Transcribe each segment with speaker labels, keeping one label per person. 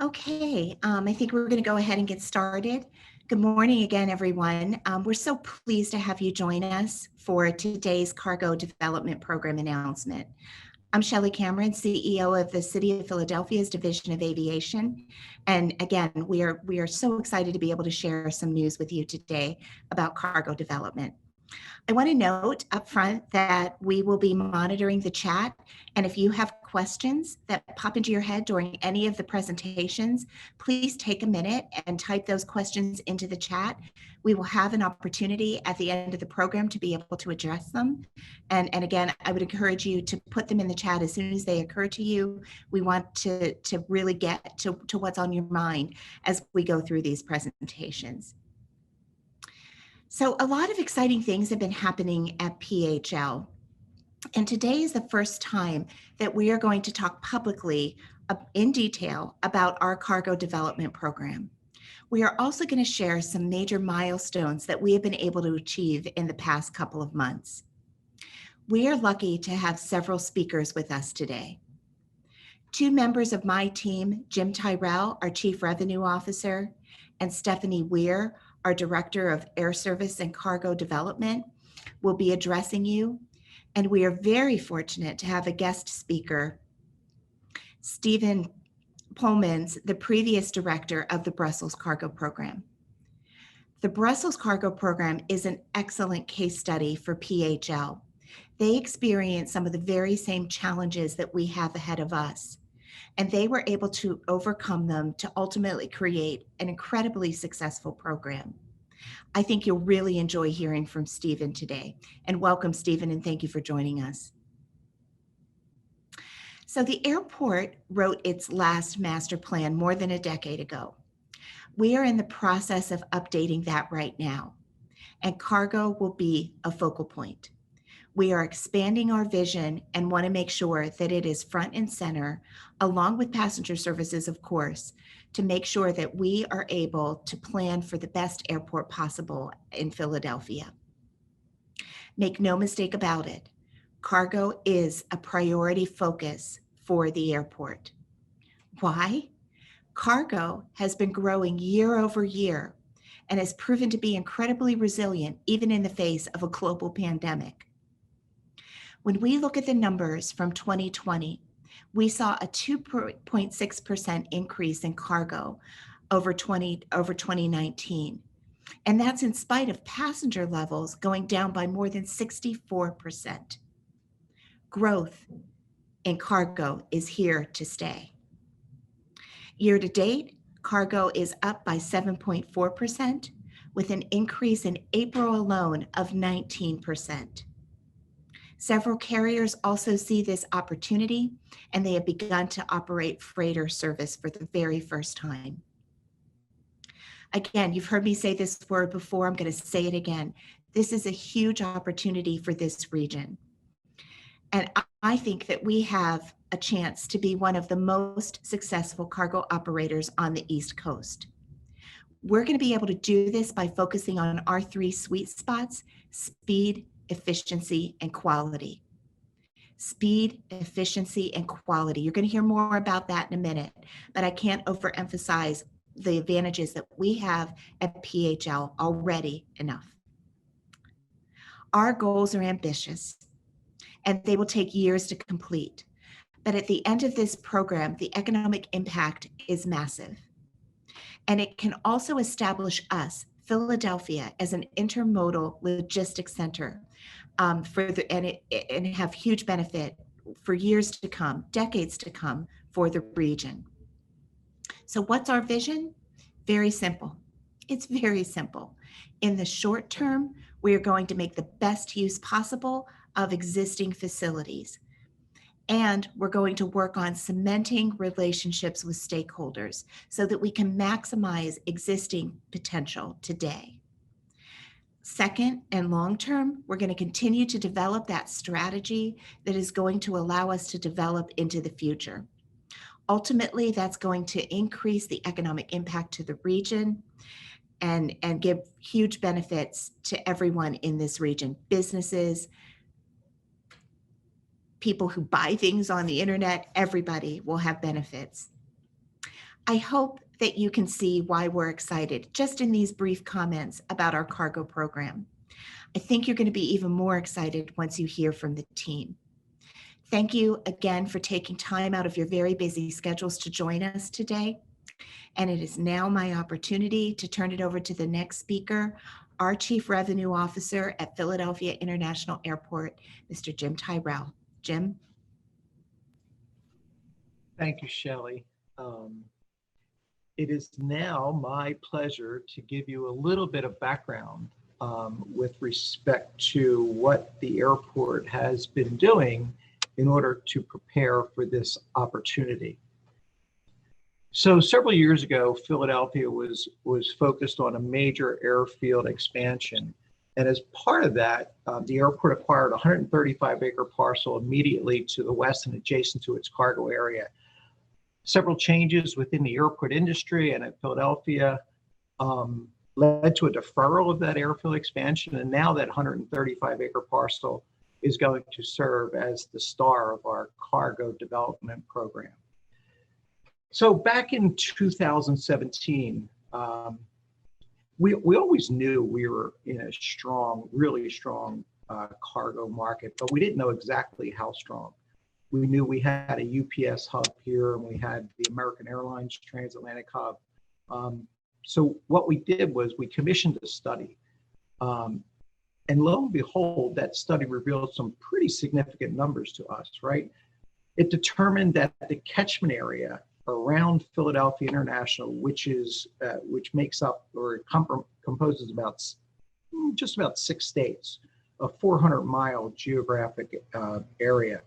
Speaker 1: Okay, I think we're going to go ahead and get started. Good morning again, everyone. We're so pleased to have you join us for today's Cargo Development Program announcement. I'm Shelley Cameron, CEO of the City of Philadelphia's Division of Aviation. And again, we are so excited to be able to share some news with you today about cargo development. I want to note up front that we will be monitoring the chat. And if you have questions that pop into your head during any of the presentations, please take a minute and type those questions into the chat. We will have an opportunity at the end of the program to be able to address them. And again, I would encourage you to put them in the chat as soon as they occur to you. We want to really get to what's on your mind as we go through these presentations. So a lot of exciting things have been happening at PHL. And today is the first time that we are going to talk publicly in detail about our cargo development program. We are also going to share some major milestones that we have been able to achieve in the past couple of months. We are lucky to have several speakers with us today. Two members of my team, Jim Tyrell, our Chief Revenue Officer, and Stephanie Weir, our Director of Air Service and Cargo Development, will be addressing you. And we are very fortunate to have a guest speaker, Stephen Pullmans, the previous director of the Brussels Cargo Program. The Brussels Cargo Program is an excellent case study for PHL. They experienced some of the very same challenges that we have ahead of us, and they were able to overcome them to ultimately create an incredibly successful program. I think you'll really enjoy hearing from Stephen today. And welcome, Stephen, and thank you for joining us. So the airport wrote its last master plan more than a decade ago. We are in the process of updating that right now, and cargo will be a focal point. We are expanding our vision and want to make sure that it is front and center, along with passenger services, of course, to make sure that we are able to plan for the best airport possible in Philadelphia. Make no mistake about it, cargo is a priority focus for the airport. Why? Cargo has been growing year over year and has proven to be incredibly resilient, even in the face of a global pandemic. When we look at the numbers from 2020, we saw a 2.6% increase in cargo over 2019. And that's in spite of passenger levels going down by more than 64%. Growth in cargo is here to stay. Year to date, cargo is up by 7.4%, with an increase in April alone of 19%. Several carriers also see this opportunity, and they have begun to operate freighter service for the very first time. Again, you've heard me say this word before. I'm going to say it again. This is a huge opportunity for this region. And I think that we have a chance to be one of the most successful cargo operators on the East Coast. We're going to be able to do this by focusing on our three sweet spots: speed, efficiency, and quality. Speed, efficiency, and quality. You're going to hear more about that in a minute, but I can't overemphasize the advantages that we have at PHL already enough. Our goals are ambitious, and they will take years to complete. But at the end of this program, the economic impact is massive. And it can also establish us, Philadelphia, as an intermodal logistics center and have huge benefit for years to come, decades to come for the region. So what's our vision? Very simple. It's very simple. In the short term, we are going to make the best use possible of existing facilities. And we're going to work on cementing relationships with stakeholders so that we can maximize existing potential today. Second, and long term, we're going to continue to develop that strategy that is going to allow us to develop into the future. Ultimately, that's going to increase the economic impact to the region and give huge benefits to everyone in this region: businesses, people who buy things on the internet. Everybody will have benefits. I hope that you can see why we're excited just in these brief comments about our cargo program. I think you're going to be even more excited once you hear from the team. Thank you again for taking time out of your very busy schedules to join us today. And it is now my opportunity to turn it over to the next speaker, our Chief Revenue Officer at Philadelphia International Airport, Mr. Jim Tyrell. Jim?
Speaker 2: Thank you, Shelley. It is now my pleasure to give you a little bit of background with respect to what the airport has been doing in order to prepare for this opportunity. So several years ago, Philadelphia was focused on a major airfield expansion. And as part of that, the airport acquired a 135-acre parcel immediately to the west and adjacent to its cargo area. Several changes within the airport industry and at Philadelphia led to a deferral of that airfield expansion. And now that 135-acre parcel is going to serve as the star of our cargo development program. So back in 2017, we always knew we were in a strong, really strong cargo market, but we didn't know exactly how strong. We knew we had a UPS hub here and we had the American Airlines transatlantic hub. So what we did was we commissioned a study. And lo and behold, that study revealed some pretty significant numbers to us, right? It determined that the catchment area around Philadelphia International, which makes up or composes about just about 6 states, a 400-mile geographic area,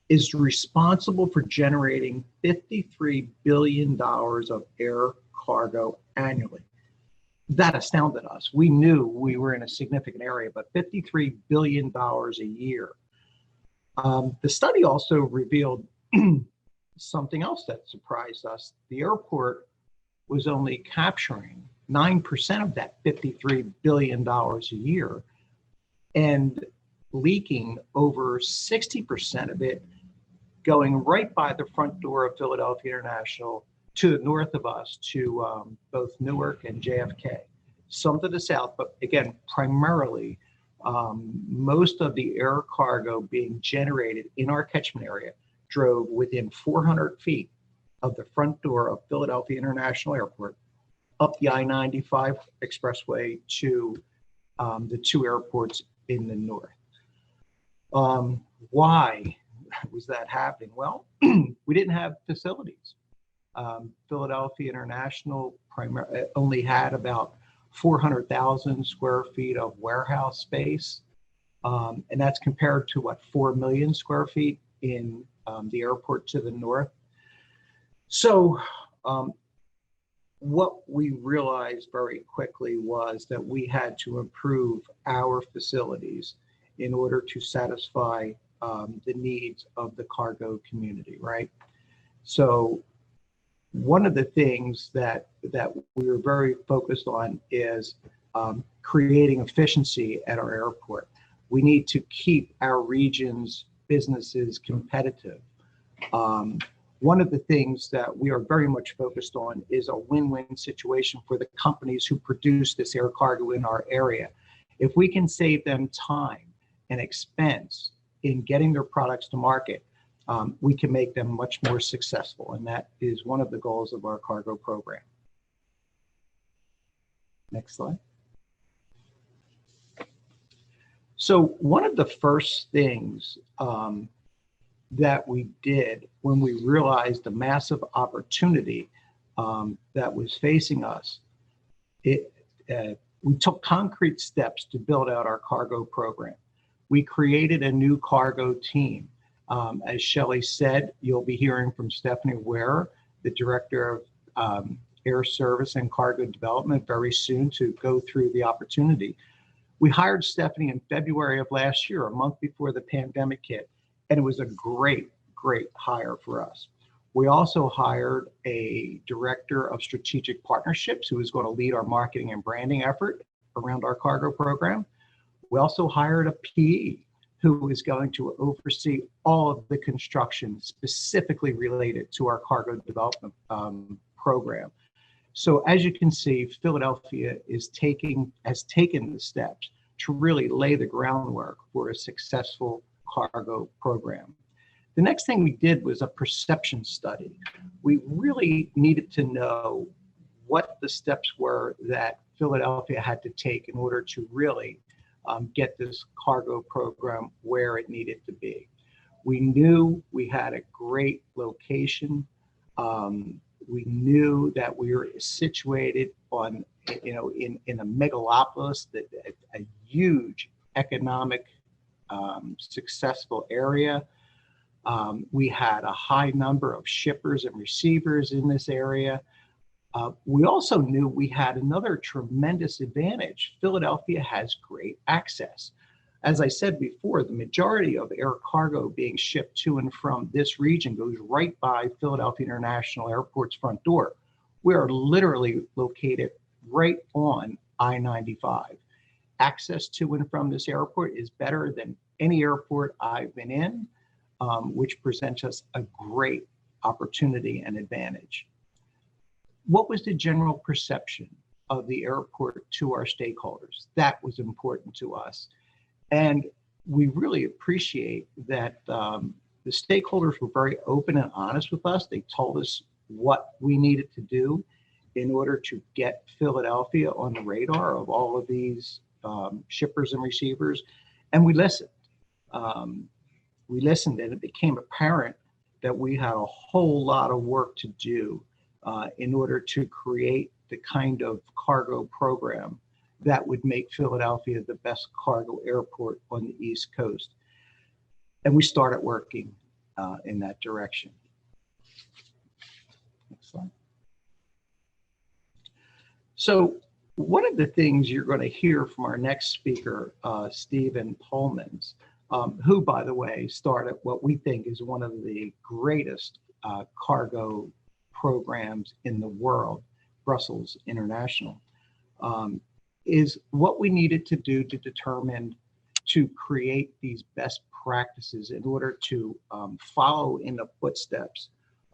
Speaker 2: is responsible for generating $53 billion of air cargo annually. That astounded us. We knew we were in a significant area, but $53 billion a year. The study also revealed something else that surprised us. The airport was only capturing 9% of that $53 billion a year and leaking over 60% of it, going right by the front door of Philadelphia International to the north of us to both Newark and JFK. Some to the south, but again, primarily most of the air cargo being generated in our catchment area drove within 400 feet of the front door of Philadelphia International Airport, up the I-95 expressway to the 2 airports in the north. Why was that happening? Well, we didn't have facilities. Philadelphia International only had about 400,000 square feet of warehouse space. And that's compared to 4 million square feet in the airport to the north. So what we realized very quickly was that we had to improve our facilities in order to satisfy the needs of the cargo community, right? So one of the things that we were very focused on is creating efficiency at our airport. We need to keep our region's businesses competitive. One of the things that we are very much focused on is a win-win situation for the companies who produce this air cargo in our area. If we can save them time and expense in getting their products to market, we can make them much more successful. And that is one of the goals of our cargo program. Next slide. So one of the first things that we did when we realized the massive opportunity that was facing us, we took concrete steps to build out our cargo program. We created a new cargo team. As Shelley said, you'll be hearing from Stephanie Ware, the Director of Air Service and Cargo Development, very soon to go through the opportunity. We hired Stephanie in February of last year, a month before the pandemic hit, and it was a great, great hire for us. We also hired a Director of Strategic Partnerships who is going to lead our marketing and branding effort around our cargo program. We also hired a PE who is going to oversee all of the construction specifically related to our cargo development program. So as you can see, Philadelphia has taken the steps to really lay the groundwork for a successful cargo program. The next thing we did was a perception study. We really needed to know what the steps were that Philadelphia had to take in order to really get this cargo program where it needed to be. We knew we had a great location. We knew that we were situated on, in a megalopolis, a huge economic, successful area. We had a high number of shippers and receivers in this area. We also knew we had another tremendous advantage. Philadelphia has great access. As I said before, the majority of air cargo being shipped to and from this region goes right by Philadelphia International Airport's front door. We are literally located right on I-95. Access to and from this airport is better than any airport I've been in, which presents us a great opportunity and advantage. What was the general perception of the airport to our stakeholders? That was important to us. And we really appreciate that the stakeholders were very open and honest with us. They told us what we needed to do in order to get Philadelphia on the radar of all of these shippers and receivers. And we listened. We listened, and it became apparent that we had a whole lot of work to do in order to create the kind of cargo program that would make Philadelphia the best cargo airport on the East Coast. And we started working in that direction. Next slide. So one of the things you're going to hear from our next speaker, Stephen Pullmans, who, by the way, started what we think is one of the greatest cargo programs in the world, Brussels International, is what we needed to do to determine to create these best practices in order to follow in the footsteps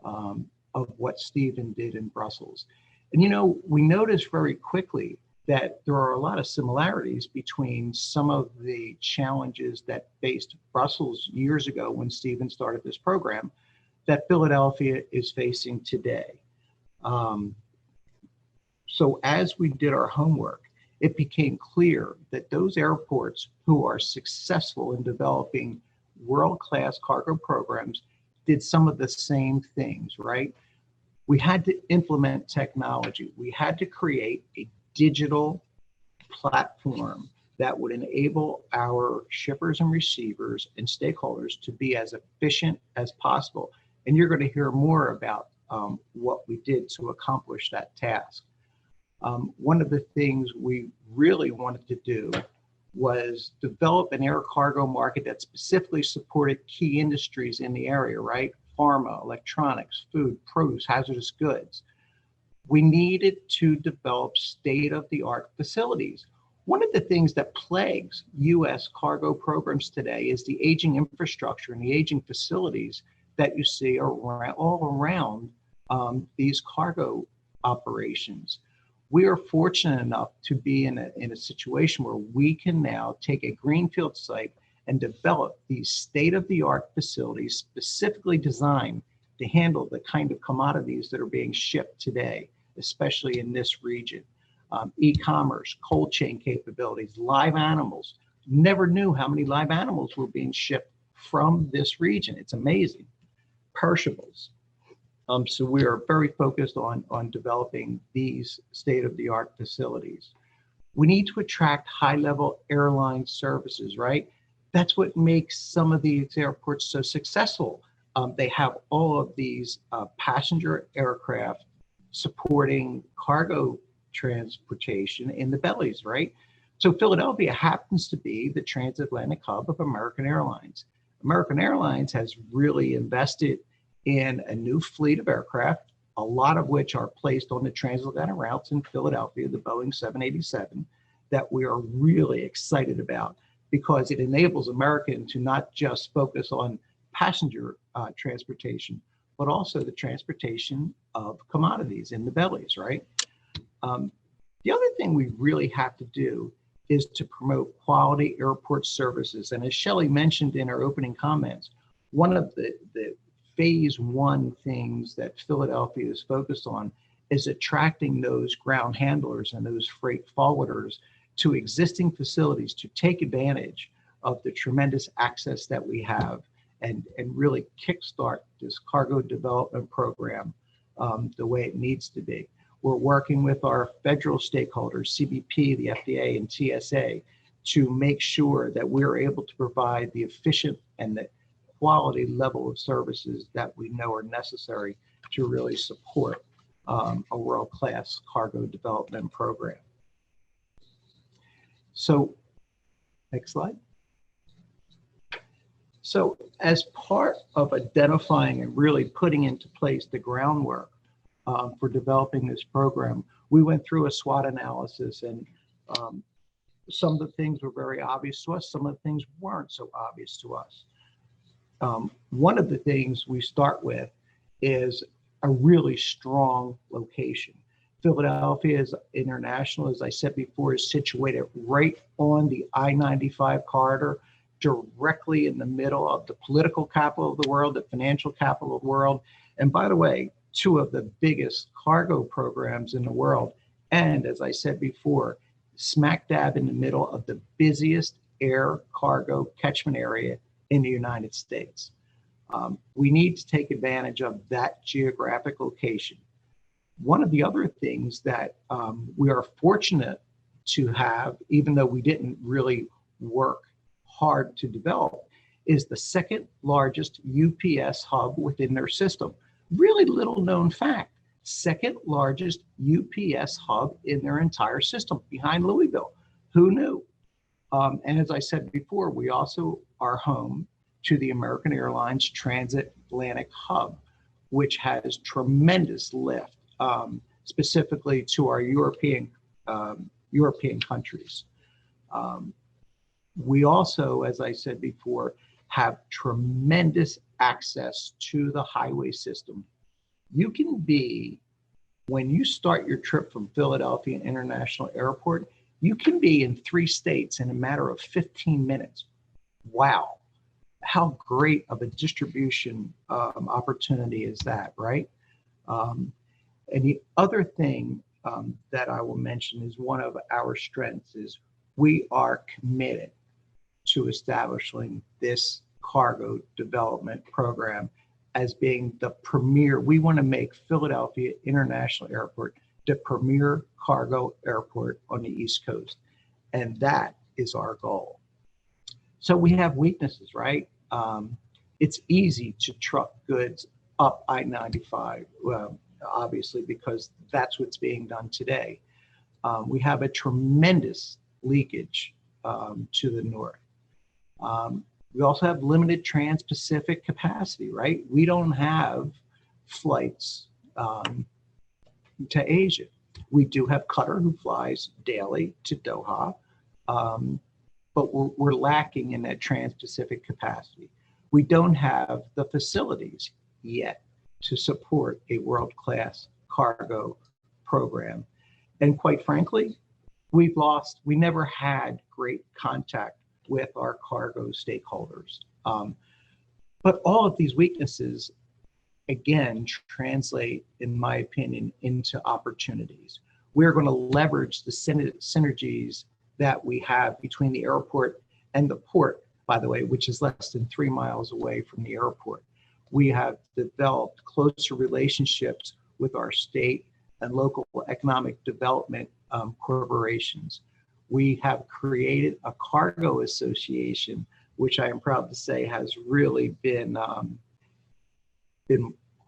Speaker 2: of what Stephen did in Brussels. And we noticed very quickly that there are a lot of similarities between some of the challenges that faced Brussels years ago when Stephen started this program that Philadelphia is facing today. So as we did our homework, it became clear that those airports who are successful in developing world-class cargo programs did some of the same things, right? We had to implement technology. We had to create a digital platform that would enable our shippers and receivers and stakeholders to be as efficient as possible. And you're going to hear more about what we did to accomplish that task. One of the things we really wanted to do was develop an air cargo market that specifically supported key industries in the area, right? Pharma, electronics, food, produce, hazardous goods. We needed to develop state-of-the-art facilities. One of the things that plagues U.S. cargo programs today is the aging infrastructure and the aging facilities that you see all around these cargo operations. We are fortunate enough to be in a situation where we can now take a greenfield site and develop these state-of-the-art facilities specifically designed to handle the kind of commodities that are being shipped today, especially in this region. E-commerce, cold chain capabilities, live animals. Never knew how many live animals were being shipped from this region. It's amazing. Perishables. So we are very focused on developing these state-of-the-art facilities. We need to attract high-level airline services, right? That's what makes some of these airports so successful. They have all of these passenger aircraft supporting cargo transportation in the bellies, right? So Philadelphia happens to be the transatlantic hub of American Airlines. American Airlines has really invested in a new fleet of aircraft, a lot of which are placed on the transatlantic routes in Philadelphia, the Boeing 787, that we are really excited about because it enables American to not just focus on passenger transportation, but also the transportation of commodities in the bellies, right? The other thing we really have to do is to promote quality airport services. And as Shelley mentioned in her opening comments, one of the phase one things that Philadelphia is focused on is attracting those ground handlers and those freight forwarders to existing facilities to take advantage of the tremendous access that we have and really kickstart this cargo development program the way it needs to be. We're working with our federal stakeholders, CBP, the FDA, and TSA, to make sure that we're able to provide the efficient and the quality level of services that we know are necessary to really support a world-class cargo development program. So, next slide. So, as part of identifying and really putting into place the groundwork for developing this program, we went through a SWOT analysis, and some of the things were very obvious to us, some of the things weren't so obvious to us. One of the things we start with is a really strong location. Philadelphia is International, as I said before, is situated right on the I-95 corridor, directly in the middle of the political capital of the world, the financial capital of the world, and by the way, two of the biggest cargo programs in the world. And as I said before, smack dab in the middle of the busiest air cargo catchment area in the United States. We need to take advantage of that geographic location. One of the other things that we are fortunate to have, even though we didn't really work hard to develop, is the second largest UPS hub within their system. Really little known fact, second largest UPS hub in their entire system behind Louisville. Who knew? And as I said before, we also are home to the American Airlines Transatlantic Hub, which has tremendous lift, specifically to our European countries. We also, as I said before, have tremendous access to the highway system. You can be, when you start your trip from Philadelphia International Airport, you can be in 3 states in a matter of 15 minutes. Wow. How great of a distribution opportunity is that, right? And the other thing that I will mention is one of our strengths is we are committed to establishing this cargo development program as being the premier. We want to make Philadelphia International Airport the premier cargo airport on the East Coast. And that is our goal. So we have weaknesses, right? It's easy to truck goods up I-95, obviously, because that's what's being done today. We have a tremendous leakage to the north. We also have limited trans-Pacific capacity, right? We don't have flights to Asia. We do have Qatar, who flies daily to Doha, but we're lacking in that trans-Pacific capacity. We don't have the facilities yet to support a world-class cargo program. And quite frankly, we never had great contact with our cargo stakeholders. But all of these weaknesses, again, translate, in my opinion, into opportunities. We're going to leverage the synergies that we have between the airport and the port, by the way, which is less than 3 miles away from the airport. We have developed closer relationships with our state and local economic development corporations. We have created a cargo association, which I am proud to say has really been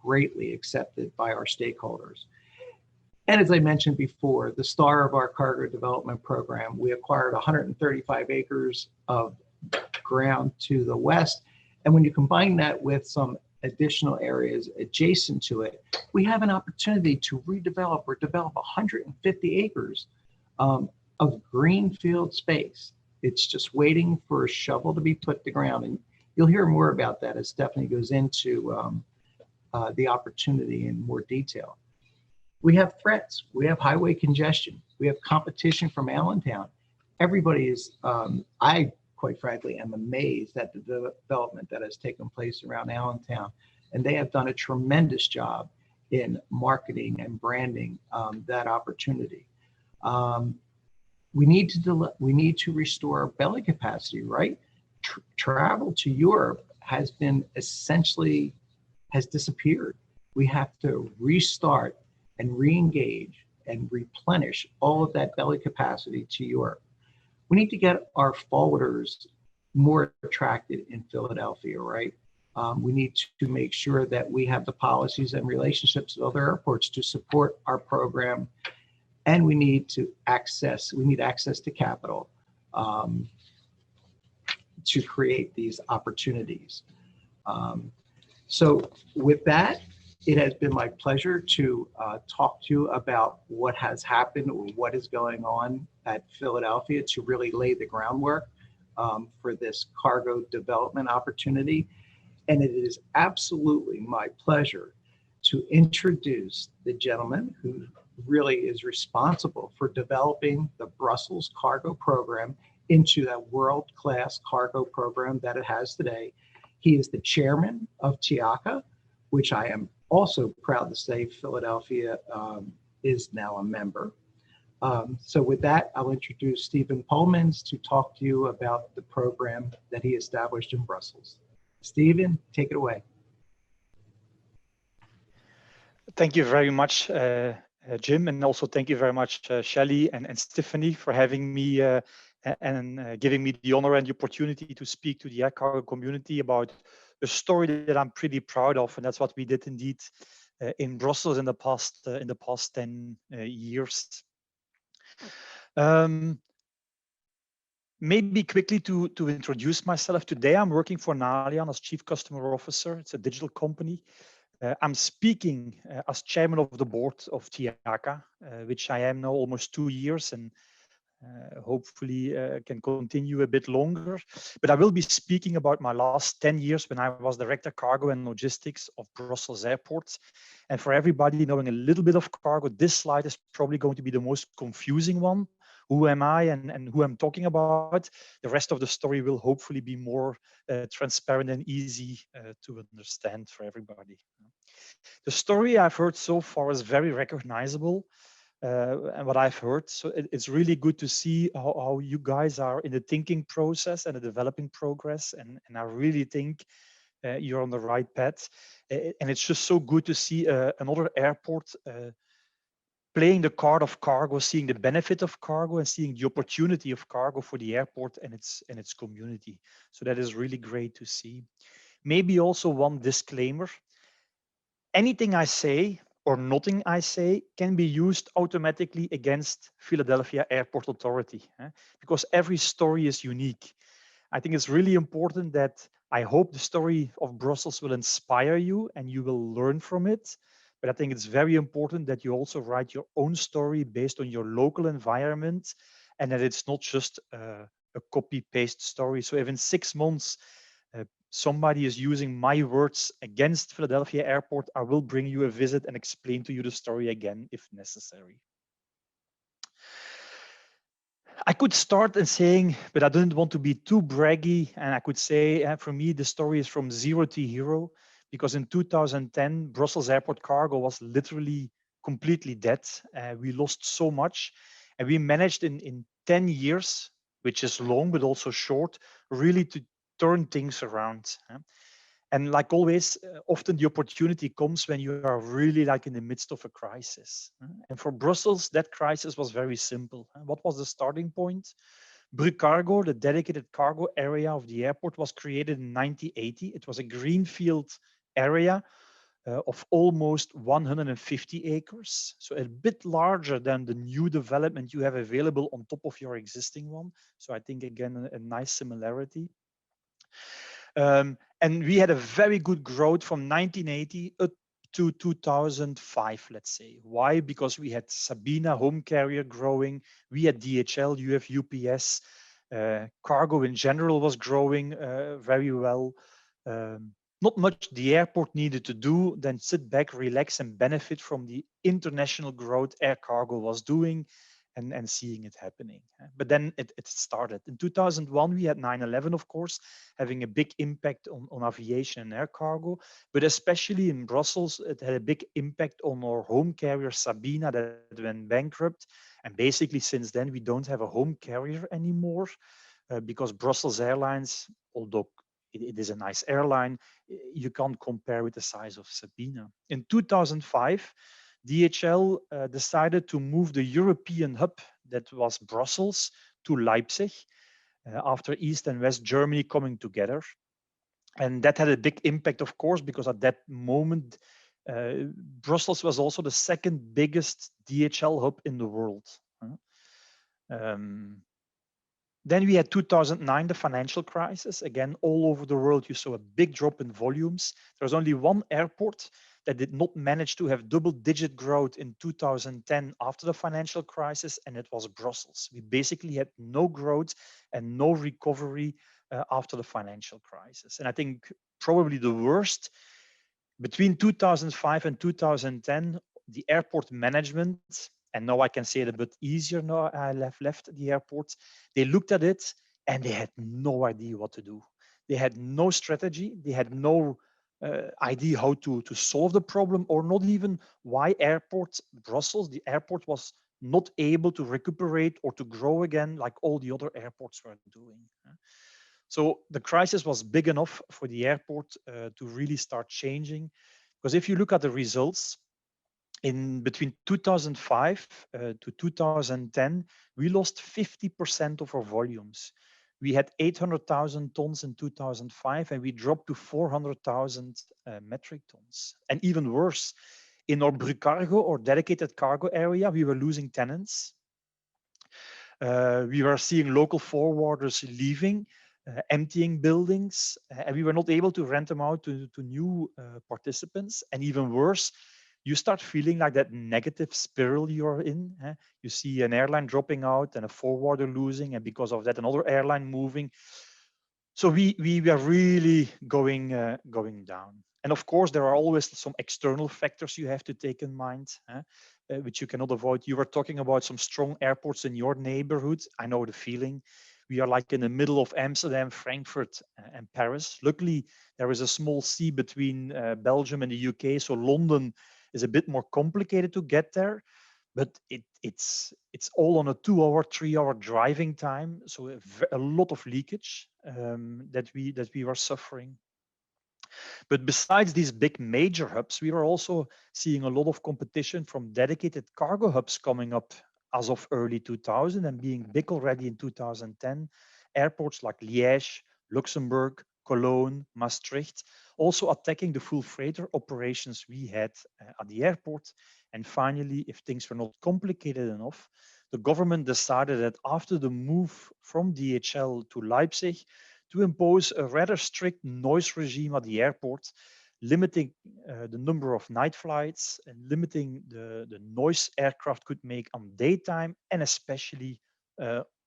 Speaker 2: greatly accepted by our stakeholders. And as I mentioned before, the star of our cargo development program, we acquired 135 acres of ground to the west. And when you combine that with some additional areas adjacent to it, we have an opportunity to redevelop or develop 150 acres of greenfield space. It's just waiting for a shovel to be put to ground. And you'll hear more about that as Stephanie goes into the opportunity in more detail. We have threats. We have highway congestion. We have competition from Allentown. Everybody is, I quite frankly am amazed at the development that has taken place around Allentown. And they have done a tremendous job in marketing and branding that opportunity. We need to restore our belly capacity, right? Travel to Europe has disappeared. We have to restart and re-engage and replenish all of that belly capacity to Europe. We need to get our forwarders more attracted in Philadelphia, right? We need to make sure that we have the policies and relationships with other airports to support our program, and we need access to capital to create these opportunities. So with that, it has been my pleasure to talk to you about what has happened or what is going on at Philadelphia to really lay the groundwork for this cargo development opportunity. And it is absolutely my pleasure to introduce the gentleman who really is responsible for developing the Brussels cargo program into that world-class cargo program that it has today. He is the chairman of TIACA, which I am also proud to say Philadelphia is now a member. So with that, I'll introduce Stephen Pullmans to talk to you about the program that he established in Brussels. Stephen, take it away.
Speaker 3: Thank you very much, Jim, and also thank you very much, Shelley and Stephanie, for having me and giving me the honor and the opportunity to speak to the air cargo community about a story that I'm pretty proud of, and that's what we did indeed in Brussels in the past 10 years. Maybe quickly to introduce myself. Today, I'm working for Nalian as Chief Customer Officer. It's a digital company. I'm speaking as chairman of the board of TIACA, which I am now almost 2 years, and hopefully can continue a bit longer. But I will be speaking about my last 10 years when I was Director Cargo and Logistics of Brussels Airport. And for everybody knowing a little bit of cargo, this slide is probably going to be the most confusing one. Who am I and who I'm talking about? The rest of the story will hopefully be more transparent and easy to understand for everybody. The story I've heard so far is very recognizable. And what I've heard, so it's really good to see how you guys are in the thinking process and the developing progress, and I really think you're on the right path. And it's just so good to see another airport playing the card of cargo, seeing the benefit of cargo, and seeing the opportunity of cargo for the airport and its community. So that is really great to see. Maybe also one disclaimer. Anything I say or nothing I say can be used automatically against Philadelphia Airport Authority, because every story is unique. I think it's really important that I hope the story of Brussels will inspire you and you will learn from it. But I think it's very important that you also write your own story based on your local environment, and that it's not just a copy-paste story. So if in 6 months somebody is using my words against Philadelphia Airport, I will bring you a visit and explain to you the story again if necessary. I could start in saying, but I didn't want to be too braggy, and I could say for me the story is from zero to hero, because in 2010 Brussels Airport Cargo was literally completely dead. We lost so much, and we managed in 10 years, which is long but also short, really to turn things around. And like always, often the opportunity comes when you are really like in the midst of a crisis. And for Brussels, that crisis was very simple. What was the starting point? Bru Cargo, the dedicated cargo area of the airport, was created in 1980. It was a greenfield area of almost 150 acres. So a bit larger than the new development you have available on top of your existing one. So I think, again, a nice similarity. And we had a very good growth from 1980 up to 2005, let's say. Why? Because we had Sabina home carrier growing, we had DHL, you have UPS, cargo in general was growing very well. not much the airport needed to do than sit back, relax, and benefit from the international growth air cargo was doing and seeing it happening. But then it started. In 2001, we had 9/11, of course, having a big impact on aviation and air cargo, but especially in Brussels, it had a big impact on our home carrier, Sabina, that went bankrupt. And basically, since then, we don't have a home carrier anymore because Brussels Airlines, although it is a nice airline, you can't compare with the size of Sabina. In 2005, DHL decided to move the European hub that was Brussels to Leipzig after East and West Germany coming together. And that had a big impact, of course, because at that moment, Brussels was also the second biggest DHL hub in the world. Then we had 2009, the financial crisis. Again, all over the world, you saw a big drop in volumes. There was only one airport that did not manage to have double-digit growth in 2010 after the financial crisis, and it was Brussels. We basically had no growth and no recovery after the financial crisis. And I think probably the worst, between 2005 and 2010, the airport management, and now I can say it a bit easier now I left the airport, they looked at it and they had no idea what to do. They had no strategy. They had no idea how to solve the problem, or not even why Brussels, the airport, was not able to recuperate or to grow again like all the other airports were doing. So the crisis was big enough for the airport to really start changing. Because if you look at the results, in between 2005 to 2010, we lost 50% of our volumes. We had 800,000 tons in 2005, and we dropped to 400,000 metric tons. And even worse, in our Brucargo or dedicated cargo area, we were losing tenants. We were seeing local forwarders leaving, emptying buildings, and we were not able to rent them out to new participants. And even worse, you start feeling like that negative spiral you're in. You see an airline dropping out and a forwarder losing, and because of that, another airline moving. So we were really going down. And of course, there are always some external factors you have to take in mind, which you cannot avoid. You were talking about some strong airports in your neighborhood. I know the feeling. We are like in the middle of Amsterdam, Frankfurt, and Paris. Luckily, there is a small sea between Belgium and the UK, so London is a bit more complicated to get there, but it's all on a 2-hour, 3-hour driving time. So a lot of leakage that we were suffering. But besides these big major hubs, we were also seeing a lot of competition from dedicated cargo hubs coming up as of early 2000 and being big already in 2010. Airports like Liège, Luxembourg, Cologne, Maastricht, also attacking the full freighter operations we had at the airport. And finally, if things were not complicated enough, the government decided that after the move from DHL to Leipzig, to impose a rather strict noise regime at the airport, limiting the number of night flights and limiting the noise aircraft could make on daytime and especially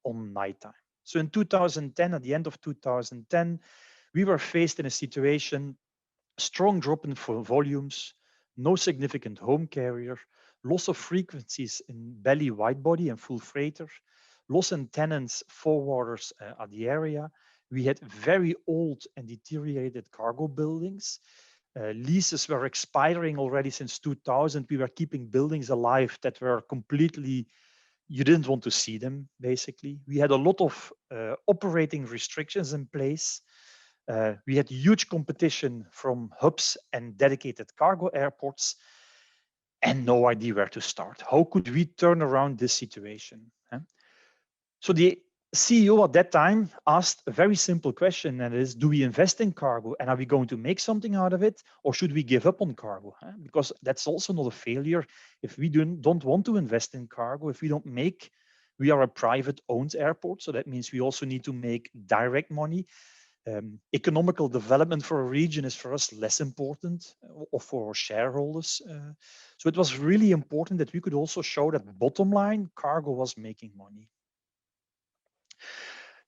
Speaker 3: on nighttime. So in 2010, at the end of 2010, we were faced in a situation, strong drop in volumes, no significant home carrier, loss of frequencies in belly widebody and full freighter, loss in tenants, forwarders at the area. We had very old and deteriorated cargo buildings. Leases were expiring already since 2000. We were keeping buildings alive that were completely, you didn't want to see them, basically. We had a lot of operating restrictions in place. We had huge competition from hubs and dedicated cargo airports and no idea where to start. How could we turn around this situation? So the CEO at that time asked a very simple question, and it is, do we invest in cargo and are we going to make something out of it, or should we give up on cargo? Because that's also not a failure. If we don't want to invest in cargo, if we don't make, we are a private owned airport, so that means we also need to make direct money. Economical development for a region is for us less important, or for our shareholders. So it was really important that we could also show that bottom line, cargo was making money.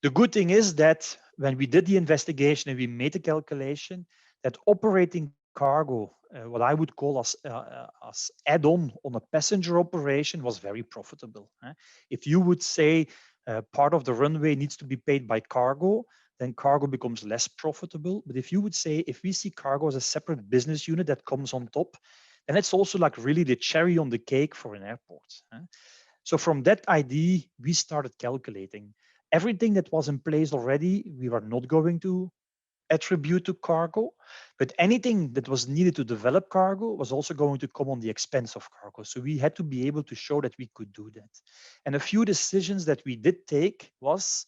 Speaker 3: The good thing is that when we did the investigation and we made the calculation, that operating cargo, what I would call as add-on on a passenger operation, was very profitable. If you would say part of the runway needs to be paid by cargo, then cargo becomes less profitable. But if you would say, if we see cargo as a separate business unit that comes on top, then it's also like really the cherry on the cake for an airport. So from that idea, we started calculating everything that was in place already. We were not going to attribute to cargo, but anything that was needed to develop cargo was also going to come on the expense of cargo. So we had to be able to show that we could do that. And a few decisions that we did take was,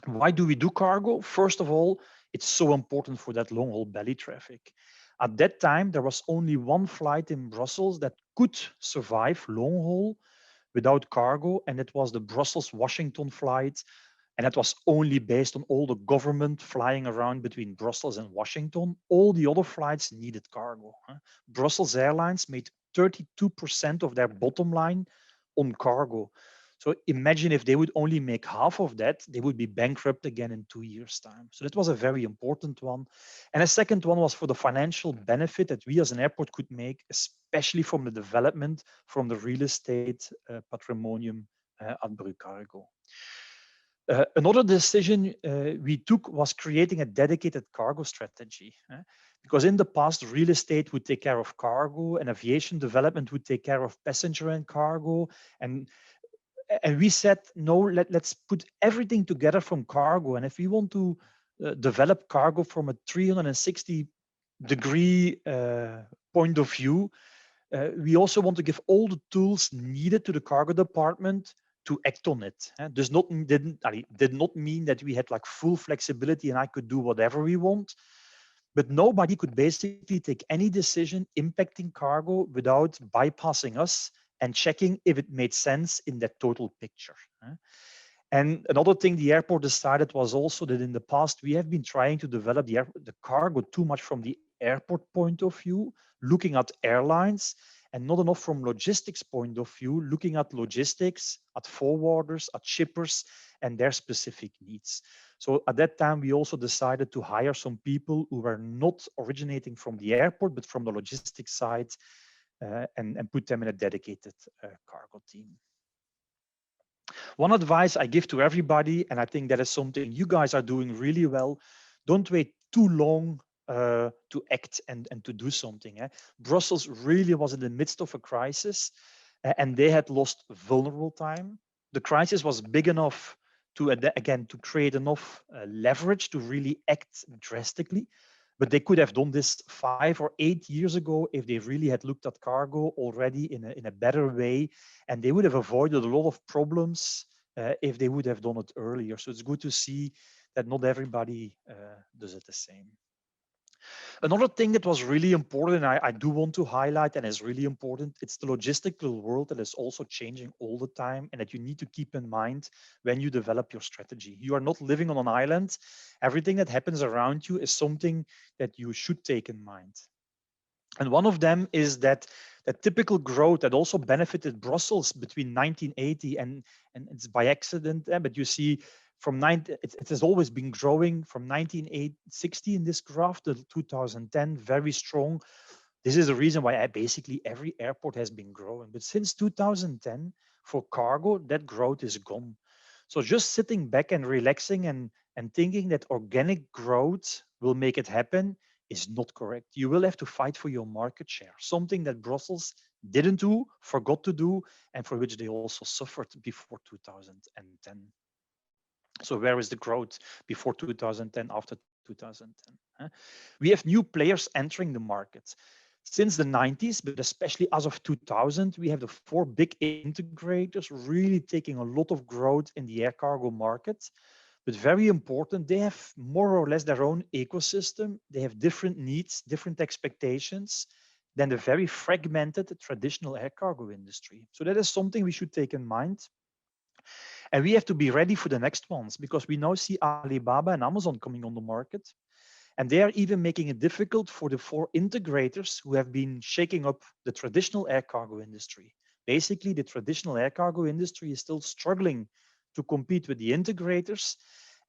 Speaker 3: why do we do cargo? First of all, it's so important for that long haul belly traffic. At that time, there was only one flight in Brussels that could survive long haul without cargo, and it was the Brussels-Washington flight. And that was only based on all the government flying around between Brussels and Washington. All the other flights needed cargo. Brussels Airlines made 32% of their bottom line on cargo. So imagine if they would only make half of that, they would be bankrupt again in 2 years' time. So that was a very important one. And a second one was for the financial benefit that we as an airport could make, especially from the development from the real estate patrimonium at Brugge Cargo. Another decision we took was creating a dedicated cargo strategy. Because in the past, real estate would take care of cargo and aviation development would take care of passenger and cargo. And we said, no, let's put everything together from cargo. And if we want to develop cargo from a 360-degree point of view, we also want to give all the tools needed to the cargo department to act on it. Did not mean that we had like full flexibility and I could do whatever we want, but nobody could basically take any decision impacting cargo without bypassing us and checking if it made sense in that total picture. And another thing the airport decided was also that in the past, we have been trying to develop the cargo too much from the airport point of view, looking at airlines, and not enough from logistics point of view, looking at logistics, at forwarders, at shippers, and their specific needs. So at that time, we also decided to hire some people who were not originating from the airport, but from the logistics side, and put them in a dedicated cargo team. One advice I give to everybody, and I think that is something you guys are doing really well, don't wait too long to act and to do something. Brussels really was in the midst of a crisis, and they had lost vulnerable time. The crisis was big enough to, again, to create enough leverage to really act drastically. But they could have done this 5 or 8 years ago if they really had looked at cargo already in a better way, and they would have avoided a lot of problems if they would have done it earlier. So it's good to see that not everybody does it the same. Another thing that was really important, and I do want to highlight, and is really important, it's the logistical world that is also changing all the time, and that you need to keep in mind when you develop your strategy. You are not living on an island. Everything that happens around you is something that you should take in mind. And one of them is that typical growth that also benefited Brussels between 1980 and it's by accident, but you see it has always been growing from 1960 in this graph to 2010, very strong. This is the reason why basically every airport has been growing. But since 2010, for cargo, that growth is gone. So just sitting back and relaxing and thinking that organic growth will make it happen is not correct. You will have to fight for your market share, something that Brussels didn't do, forgot to do, and for which they also suffered before 2010. So where is the growth before 2010, after 2010? We have new players entering the market. Since the 90s, but especially as of 2000, we have the 4 big integrators really taking a lot of growth in the air cargo market. But very important, they have more or less their own ecosystem. They have different needs, different expectations than the very fragmented traditional air cargo industry. So that is something we should take in mind. And we have to be ready for the next ones, because we now see Alibaba and Amazon coming on the market. And they are even making it difficult for the 4 integrators who have been shaking up the traditional air cargo industry. Basically, the traditional air cargo industry is still struggling to compete with the integrators.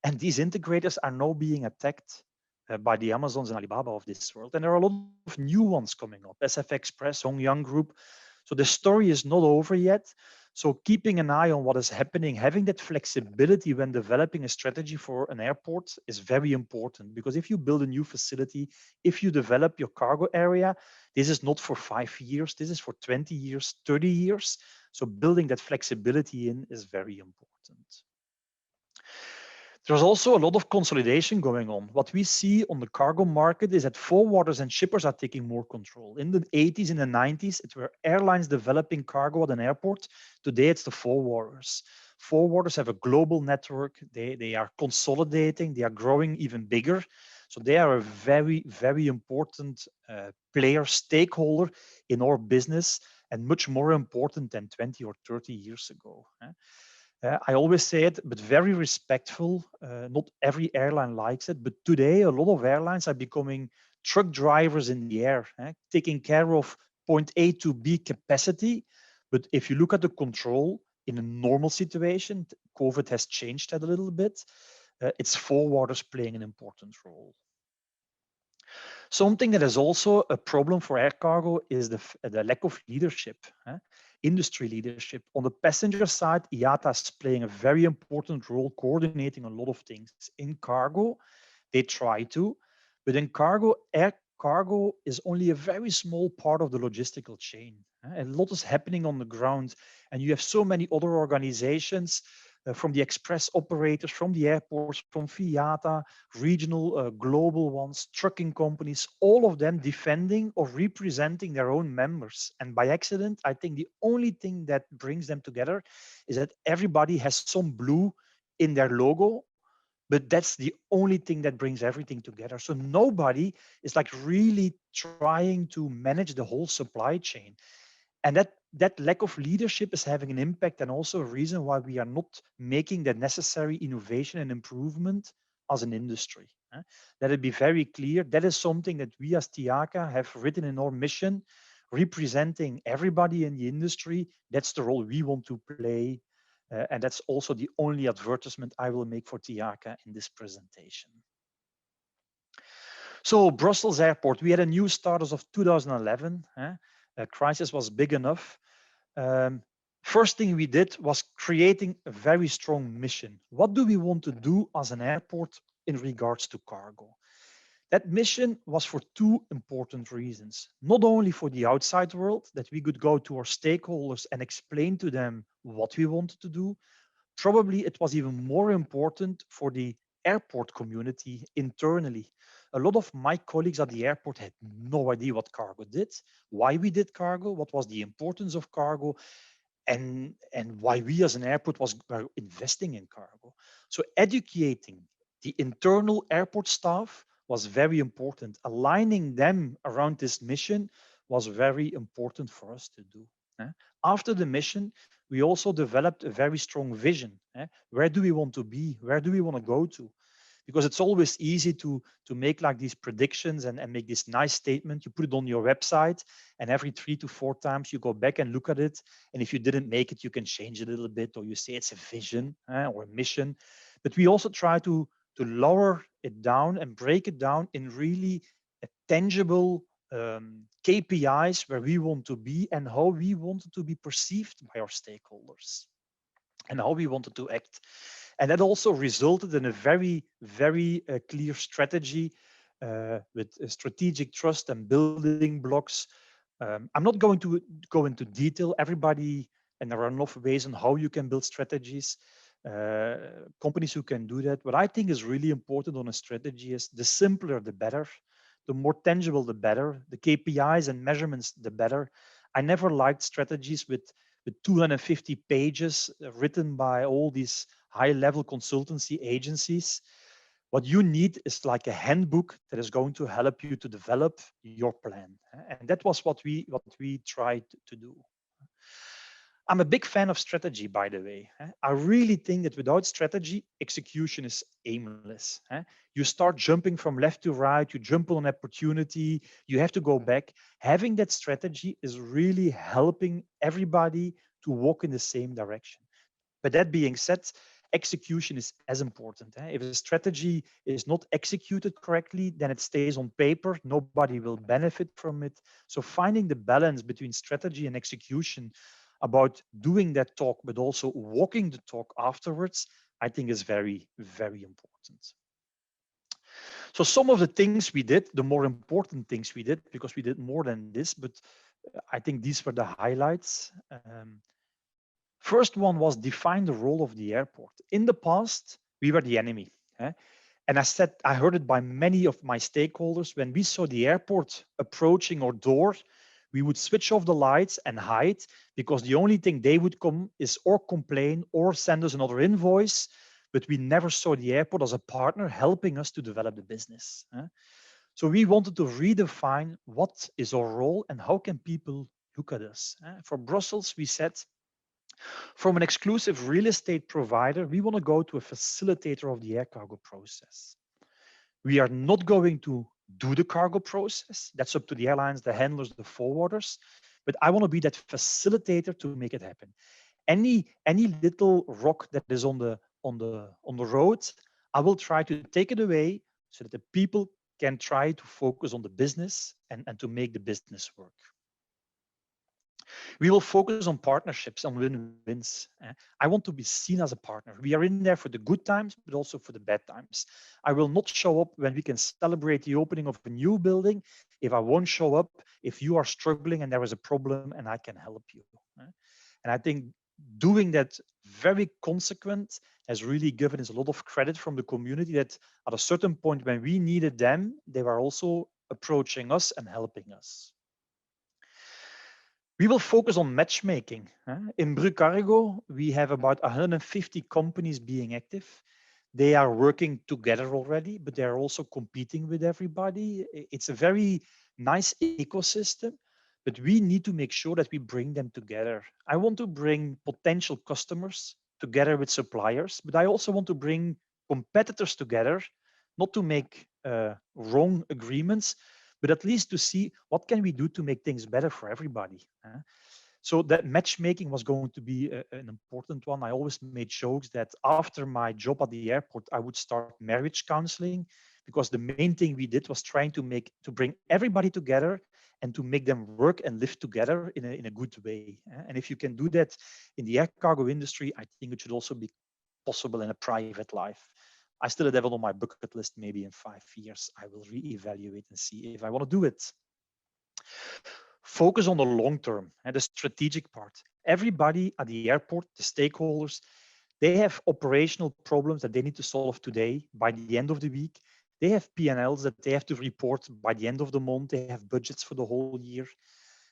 Speaker 3: And these integrators are now being attacked by the Amazons and Alibaba of this world. And there are a lot of new ones coming up, SF Express, Hongyang Group. So the story is not over yet. So keeping an eye on what is happening, having that flexibility when developing a strategy for an airport is very important, because if you build a new facility, if you develop your cargo area, this is not for 5 years, this is for 20 years, 30 years. So building that flexibility in is very important. There's also a lot of consolidation going on. What we see on the cargo market is that forwarders and shippers are taking more control. In the 80s, in the 90s, it were airlines developing cargo at an airport. Today, it's the forwarders. Forwarders have a global network. They are consolidating. They are growing even bigger. So they are a very, very important player, stakeholder in our business, and much more important than 20 or 30 years ago. I always say it, but very respectful. Not every airline likes it, but today a lot of airlines are becoming truck drivers in the air, taking care of point A to B capacity. But if you look at the control in a normal situation, COVID has changed that a little bit. It's forwarders playing an important role. Something that is also a problem for air cargo is the lack of leadership, industry leadership. On the passenger side, IATA is playing a very important role coordinating a lot of things. In cargo, they try to, but in cargo, air cargo is only a very small part of the logistical chain. A lot is happening on the ground, and you have so many other organizations from the express operators, from the airports, from IATA, regional, global ones, trucking companies, all of them defending or representing their own members. And by accident, I think the only thing that brings them together is that everybody has some blue in their logo, but that's the only thing that brings everything together. So nobody is like really trying to manage the whole supply chain. And that lack of leadership is having an impact, and also a reason why we are not making the necessary innovation and improvement as an industry. Let it be very clear, that is something that we as TIACA have written in our mission, representing everybody in the industry. That's the role we want to play. And that's also the only advertisement I will make for TIACA in this presentation. So Brussels Airport, we had a new start as of 2011. Crisis was big enough. First thing we did was creating a very strong mission. What do we want to do as an airport in regards to cargo? That mission was for two important reasons. Not only for the outside world, that we could go to our stakeholders and explain to them what we wanted to do. Probably it was even more important for the airport community internally. A lot of my colleagues at the airport had no idea what cargo did, why we did cargo, what was the importance of cargo, and why we as an airport were investing in cargo. So educating the internal airport staff was very important. Aligning them around this mission was very important for us to do. After the mission, we also developed a very strong vision. Where do we want to be? Where do we want to go to? Because it's always easy to make like these predictions and make this nice statement. You put it on your website, and every 3 to 4 times you go back and look at it. And if you didn't make it, you can change it a little bit, or you say it's a vision or a mission. But we also try to lower it down and break it down in really tangible KPIs where we want to be and how we wanted to be perceived by our stakeholders and how we wanted to act. And that also resulted in a very, very clear strategy with strategic trust and building blocks. I'm not going to go into detail. Everybody, and there are enough ways on how you can build strategies, companies who can do that. What I think is really important on a strategy is the simpler, the better. The more tangible, the better. The KPIs and measurements, the better. I never liked strategies with 250 pages written by all these high-level consultancy agencies. What you need is like a handbook that is going to help you to develop your plan. And that was what we tried to do. I'm a big fan of strategy, by the way. I really think that without strategy, execution is aimless. You start jumping from left to right, you jump on an opportunity, you have to go back. Having that strategy is really helping everybody to walk in the same direction. But that being said, execution is as important. If a strategy is not executed correctly, then it stays on paper. Nobody will benefit from it. So finding the balance between strategy and execution, about doing that talk, but also walking the talk afterwards, I think is very, very important. So some of the things we did, the more important things we did, because we did more than this, but I think these were the highlights. First one was define the role of the airport. In the past, we were the enemy. And I heard it by many of my stakeholders. When we saw the airport approaching our door, we would switch off the lights and hide, because the only thing they would come is or complain or send us another invoice. But we never saw the airport as a partner helping us to develop the business. So we wanted to redefine what is our role and how can people look at us. For Brussels, we said, from an exclusive real estate provider, we want to go to a facilitator of the air cargo process. We are not going to do the cargo process. That's up to the airlines, the handlers, the forwarders. But I want to be that facilitator to make it happen. Any little rock that is on the road, I will try to take it away so that the people can try to focus on the business and to make the business work. We will focus on partnerships, on win-wins. I want to be seen as a partner. We are in there for the good times, but also for the bad times. I will not show up when we can celebrate the opening of a new building if I won't show up if you are struggling and there is a problem and I can help you. And I think doing that very consequent has really given us a lot of credit from the community, that at a certain point when we needed them, they were also approaching us and helping us. We will focus on matchmaking. In Bru Cargo, we have about 150 companies being active. They are working together already, but they're also competing with everybody. It's a very nice ecosystem, but we need to make sure that we bring them together. I want to bring potential customers together with suppliers, but I also want to bring competitors together, not to make wrong agreements, but at least to see what can we do to make things better for everybody. So that matchmaking was going to be an important one. I always made jokes that after my job at the airport, I would start marriage counseling, because the main thing we did was trying to bring everybody together and to make them work and live together in a good way. And if you can do that in the air cargo industry, I think it should also be possible in a private life. I still have it on my bucket list. Maybe in 5 years, I will reevaluate and see if I want to do it. Focus on the long term and the strategic part. Everybody at the airport, the stakeholders, they have operational problems that they need to solve today by the end of the week. They have P&Ls that they have to report by the end of the month. They have budgets for the whole year.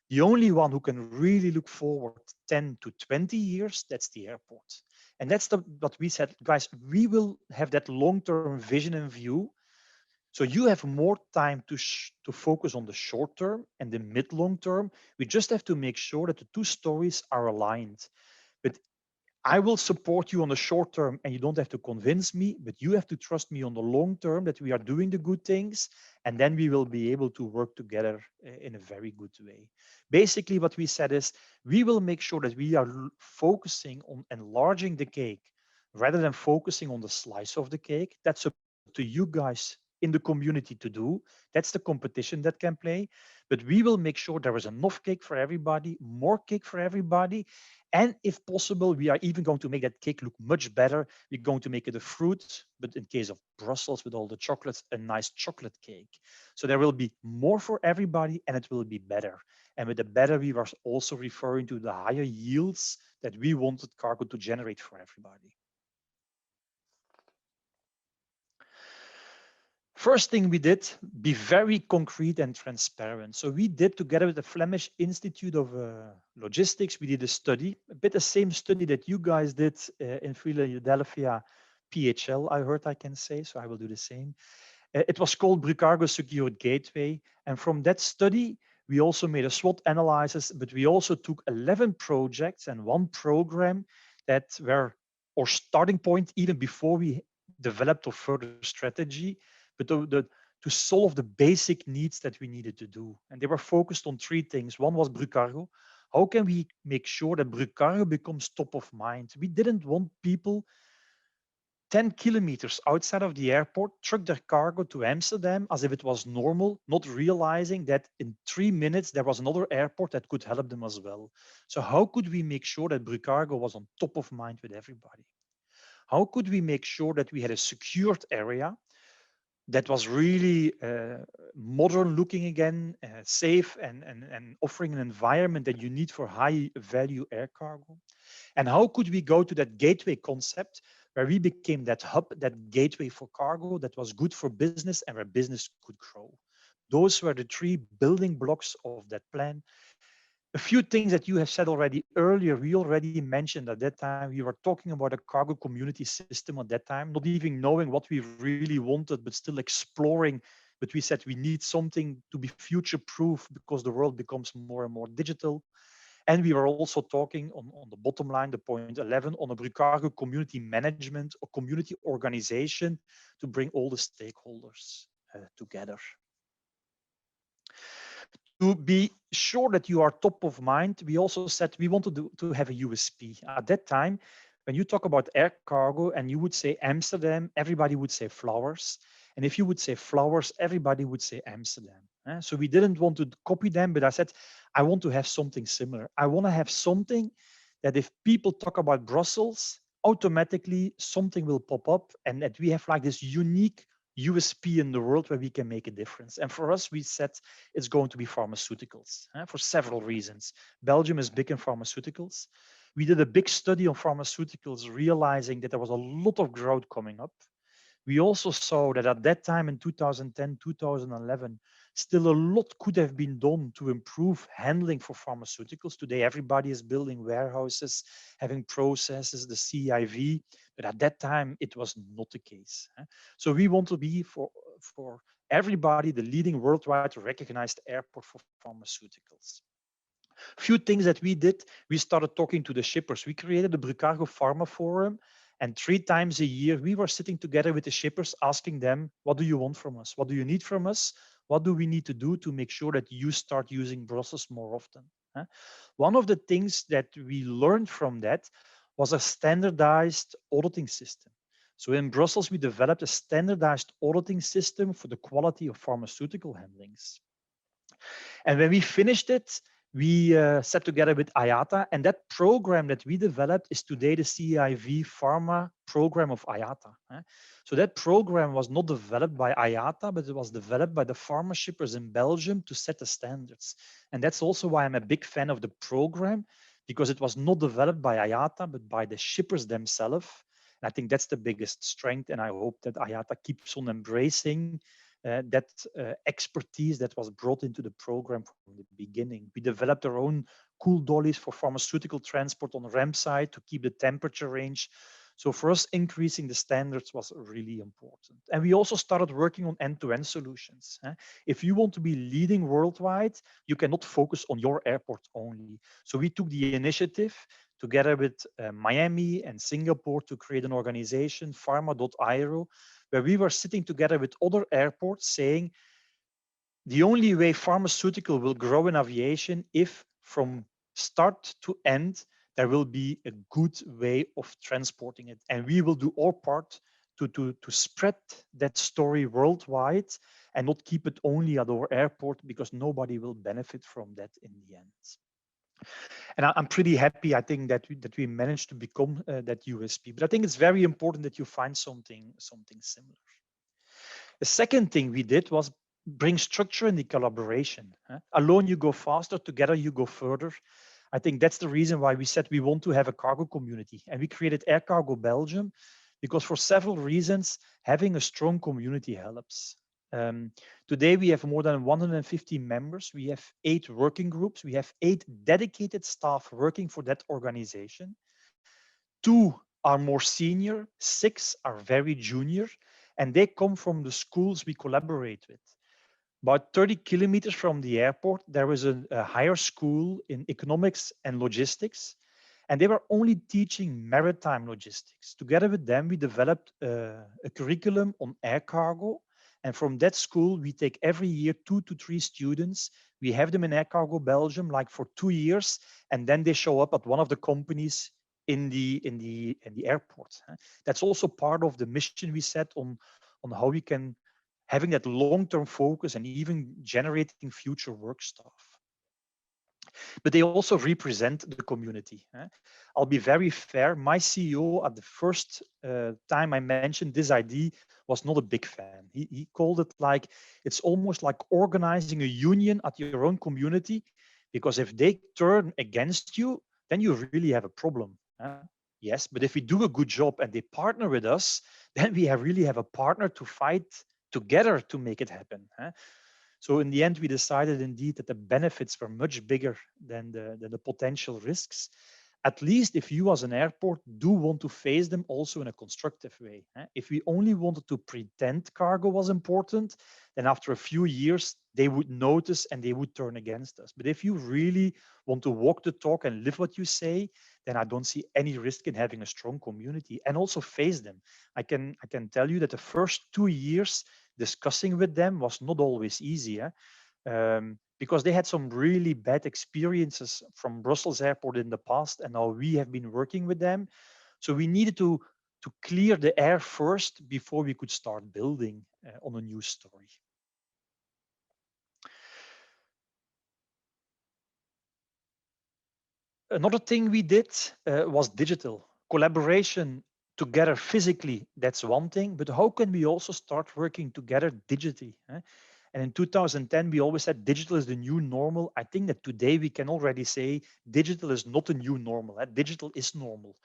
Speaker 3: The only one who can really look forward 10 to 20 years, that's the airport. And that's what we said, guys, we will have that long-term vision and view. So you have more time to focus on the short term and the mid-long term. We just have to make sure that the two stories are aligned. But I will support you on the short term and you don't have to convince me, but you have to trust me on the long term that we are doing the good things, and then we will be able to work together in a very good way. Basically, what we said is we will make sure that we are focusing on enlarging the cake rather than focusing on the slice of the cake. That's up to you guys in the community to do. That's the competition that can play. But we will make sure there is enough cake for everybody, more cake for everybody. And if possible, we are even going to make that cake look much better. We're going to make it a fruit, but in case of Brussels with all the chocolates, a nice chocolate cake. So there will be more for everybody and it will be better. And with the better, we were also referring to the higher yields that we wanted cargo to generate for everybody. First thing we did, be very concrete and transparent. So we did, together with the Flemish Institute of Logistics, we did a study, a bit the same study that you guys did in Philadelphia, PHL, I heard I can say, so I will do the same. It was called Bru Cargo Secured Gateway. And from that study, we also made a SWOT analysis, but we also took 11 projects and one program that were our starting point even before we developed our further strategy, but to solve the basic needs that we needed to do. And they were focused on 3 things. One was Bru Cargo. How can we make sure that Bru Cargo becomes top of mind? We didn't want people 10 kilometers outside of the airport, truck their cargo to Amsterdam as if it was normal, not realizing that in 3 minutes there was another airport that could help them as well. So how could we make sure that Brucargo was on top of mind with everybody? How could we make sure that we had a secured area that was really modern looking again, safe and offering an environment that you need for high value air cargo? And how could we go to that gateway concept where we became that hub, that gateway for cargo that was good for business and where business could grow? Those were the three building blocks of that plan. A few things that you have said already earlier, we already mentioned at that time, we were talking about a cargo community system at that time, not even knowing what we really wanted, but still exploring. But we said we need something to be future proof because the world becomes more and more digital. And we were also talking on the bottom line, the point 11, on a Brucargo community management or community organization to bring all the stakeholders together. To be sure that you are top of mind, we also said we wanted to have a USP. At that time, when you talk about air cargo and you would say Amsterdam, everybody would say flowers. And if you would say flowers, everybody would say Amsterdam. So we didn't want to copy them, but I said, I want to have something similar. I want to have something that if people talk about Brussels, automatically something will pop up and that we have like this unique USP in the world where we can make a difference. And for us, we said it's going to be pharmaceuticals for several reasons. Belgium is big in pharmaceuticals. We did a big study on pharmaceuticals, realizing that there was a lot of growth coming up. We also saw that at that time in 2010, 2011, still a lot could have been done to improve handling for pharmaceuticals. Today, everybody is building warehouses, having processes, the CIV, but at that time, it was not the case. So we want to be for everybody the leading worldwide recognized airport for pharmaceuticals. Few things that we did, we started talking to the shippers. We created the Brucargo Pharma Forum, and 3 times a year, we were sitting together with the shippers, asking them, what do you want from us? What do you need from us? What do we need to do to make sure that you start using Brussels more often? One of the things that we learned from that was a standardized auditing system. So in Brussels, we developed a standardized auditing system for the quality of pharmaceutical handlings. And when we finished it, we sat together with IATA, and that program that we developed is today the CIV Pharma program of IATA. So that program was not developed by IATA, but it was developed by the pharma shippers in Belgium to set the standards. And that's also why I'm a big fan of the program, because it was not developed by IATA, but by the shippers themselves. And I think that's the biggest strength, and I hope that IATA keeps on embracing that expertise that was brought into the program from the beginning. We developed our own cool dollies for pharmaceutical transport on the ramp side to keep the temperature range. So for us, increasing the standards was really important. And we also started working on end-to-end solutions. If you want to be leading worldwide, you cannot focus on your airport only. So we took the initiative together with Miami and Singapore to create an organization, pharma.io, where we were sitting together with other airports saying, the only way pharmaceutical will grow in aviation if from start to end, there will be a good way of transporting it. And we will do our part to spread that story worldwide and not keep it only at our airport, because nobody will benefit from that in the end. And I'm pretty happy, I think, that we managed to become that USP. But I think it's very important that you find something similar. The second thing we did was bring structure in the collaboration. Alone you go faster, together you go further. I think that's the reason why we said we want to have a cargo community. And we created Air Cargo Belgium, because for several reasons, having a strong community helps. Today we have more than 150 members. We have 8 working groups. We have 8 dedicated staff working for that organization. 2 are more senior, 6 are very junior, and they come from the schools we collaborate with. About 30 kilometers from the airport, there is a higher school in economics and logistics, and they were only teaching maritime logistics. Together with them, we developed a curriculum on air cargo. And from that school, we take every year 2 to 3 students. We have them in Air Cargo Belgium, like for 2 years, and then they show up at one of the companies in the airport. That's also part of the mission we set on how we can having that long-term focus and even generating future work stuff. But they also represent the community. I'll be very fair. My CEO at the first time I mentioned this idea was not a big fan. He called it like it's almost like organizing a union at your own community, because if they turn against you, then you really have a problem. Yes, but if we do a good job and they partner with us, then we really have a partner to fight together to make it happen. So in the end, we decided indeed that the benefits were much bigger than the potential risks. At least if you as an airport do want to face them also in a constructive way. If we only wanted to pretend cargo was important, then after a few years, they would notice and they would turn against us. But if you really want to walk the talk and live what you say, then I don't see any risk in having a strong community and also face them. I can tell you that the first 2 years discussing with them was not always easy, because they had some really bad experiences from Brussels airport in the past, and now we have been working with them. So we needed to clear the air first before we could start building on a new story. Another thing we did was digital collaboration together physically. That's one thing, but how can we also start working together digitally? And in 2010, we always said digital is the new normal. I think that today we can already say digital is not a new normal. Digital is normal.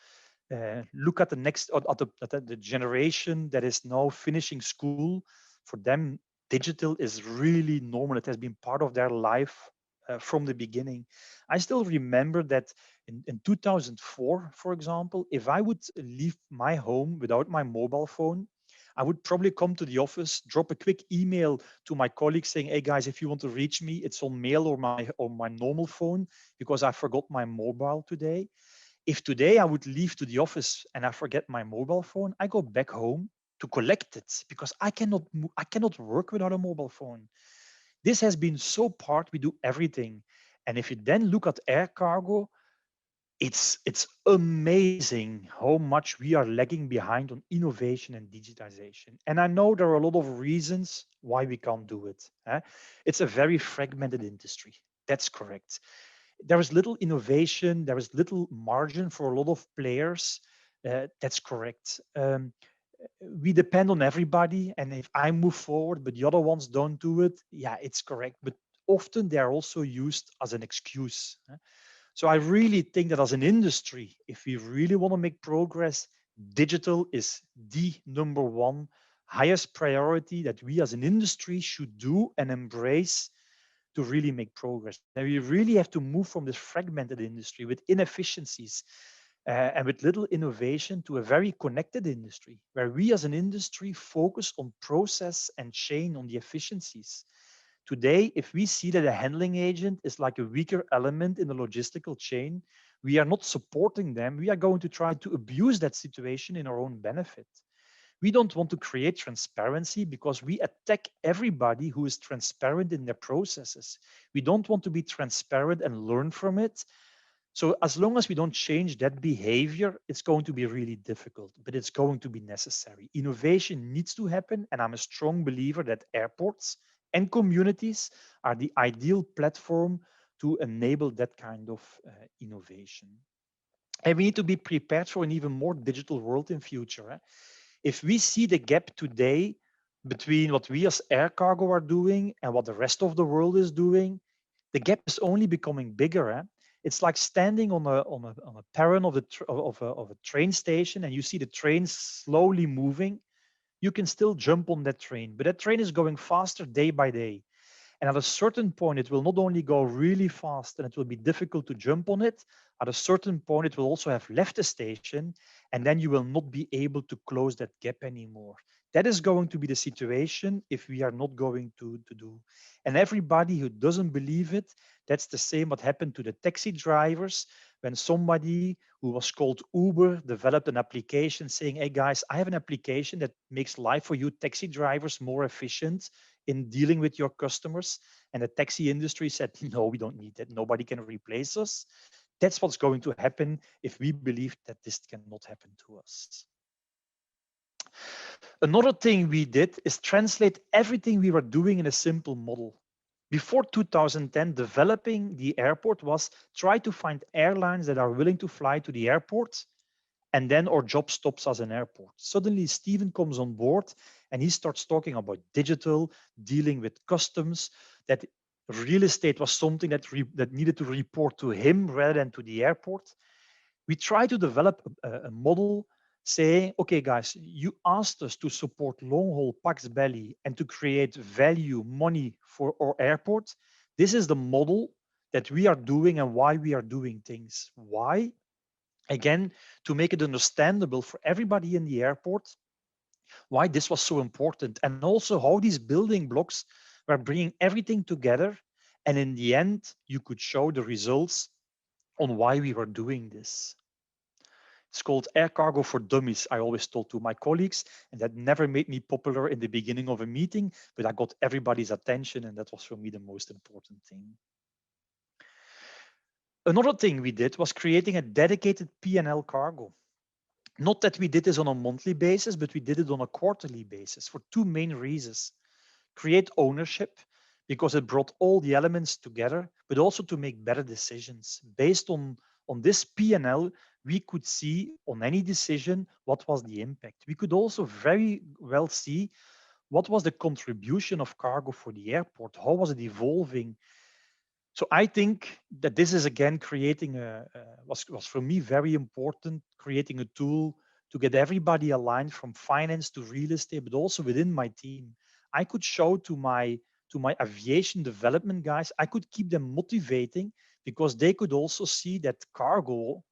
Speaker 3: Look at the next, at the generation that is now finishing school. For them, digital is really normal. It has been part of their life from the beginning. I still remember that in 2004, for example, if I would leave my home without my mobile phone, I would probably come to the office, drop a quick email to my colleagues saying, "Hey guys, if you want to reach me, it's on mail or my normal phone because I forgot my mobile today." If today I would leave to the office and I forget my mobile phone, I go back home to collect it because I cannot work without a mobile phone. This has been so part. We do everything, and if you then look at air cargo, it's amazing how much we are lagging behind on innovation and digitization. And I know there are a lot of reasons why we can't do it. It's a very fragmented industry. That's correct. There is little innovation, there is little margin for a lot of players. That's correct. We depend on everybody, and if I move forward but the other ones don't do it, yeah, it's correct. But often they are also used as an excuse. So I really think that as an industry, if we really want to make progress, digital is the number one highest priority that we as an industry should do and embrace to really make progress. And we really have to move from this fragmented industry with inefficiencies and with little innovation to a very connected industry, where we as an industry focus on process and chain on the efficiencies. Today, if we see that a handling agent is like a weaker element in the logistical chain, we are not supporting them. We are going to try to abuse that situation in our own benefit. We don't want to create transparency because we attack everybody who is transparent in their processes. We don't want to be transparent and learn from it. So as long as we don't change that behavior, it's going to be really difficult, but it's going to be necessary. Innovation needs to happen, and I'm a strong believer that airports and communities are the ideal platform to enable that kind of innovation. And we need to be prepared for an even more digital world in future. If we see the gap today between what we as air cargo are doing and what the rest of the world is doing, the gap is only becoming bigger. It's like standing on a perron of a train station and you see the train slowly moving. You can still jump on that train, but that train is going faster day by day. And at a certain point, it will not only go really fast and it will be difficult to jump on it, at a certain point, it will also have left the station, and then you will not be able to close that gap anymore. That is going to be the situation if we are not going to do. And everybody who doesn't believe it, that's the same what happened to the taxi drivers when somebody who was called Uber developed an application saying, "Hey guys, I have an application that makes life for you taxi drivers more efficient in dealing with your customers." And the taxi industry said, "No, we don't need that. Nobody can replace us." That's what's going to happen if we believe that this cannot happen to us. Another thing we did is translate everything we were doing in a simple model. Before 2010, developing the airport was try to find airlines that are willing to fly to the airport, and then our job stops as an airport. Suddenly, Steven comes on board and he starts talking about digital, dealing with customs, that real estate was something that needed to report to him rather than to the airport. We try to develop a model saying, okay, guys, you asked us to support long haul Pax Belly and to create value, money for our airport. This is the model that we are doing and why we are doing things. Why? Again, to make it understandable for everybody in the airport, why this was so important, and also how these building blocks were bringing everything together. And in the end, you could show the results on why we were doing this. It's called Air Cargo for Dummies, I always told to my colleagues, and that never made me popular in the beginning of a meeting, but I got everybody's attention, and that was for me the most important thing. Another thing we did was creating a dedicated P&L cargo. Not that we did this on a monthly basis, but we did it on a quarterly basis for two main reasons. Create ownership, because it brought all the elements together, but also to make better decisions. Based on this P&L, we could see on any decision what was the impact. We could also very well see what was the contribution of cargo for the airport, how was it evolving. So I think that this is again creating was for me very important, creating a tool to get everybody aligned from finance to real estate, but also within my team. I could show to my aviation development guys, I could keep them motivating because they could also see that cargo,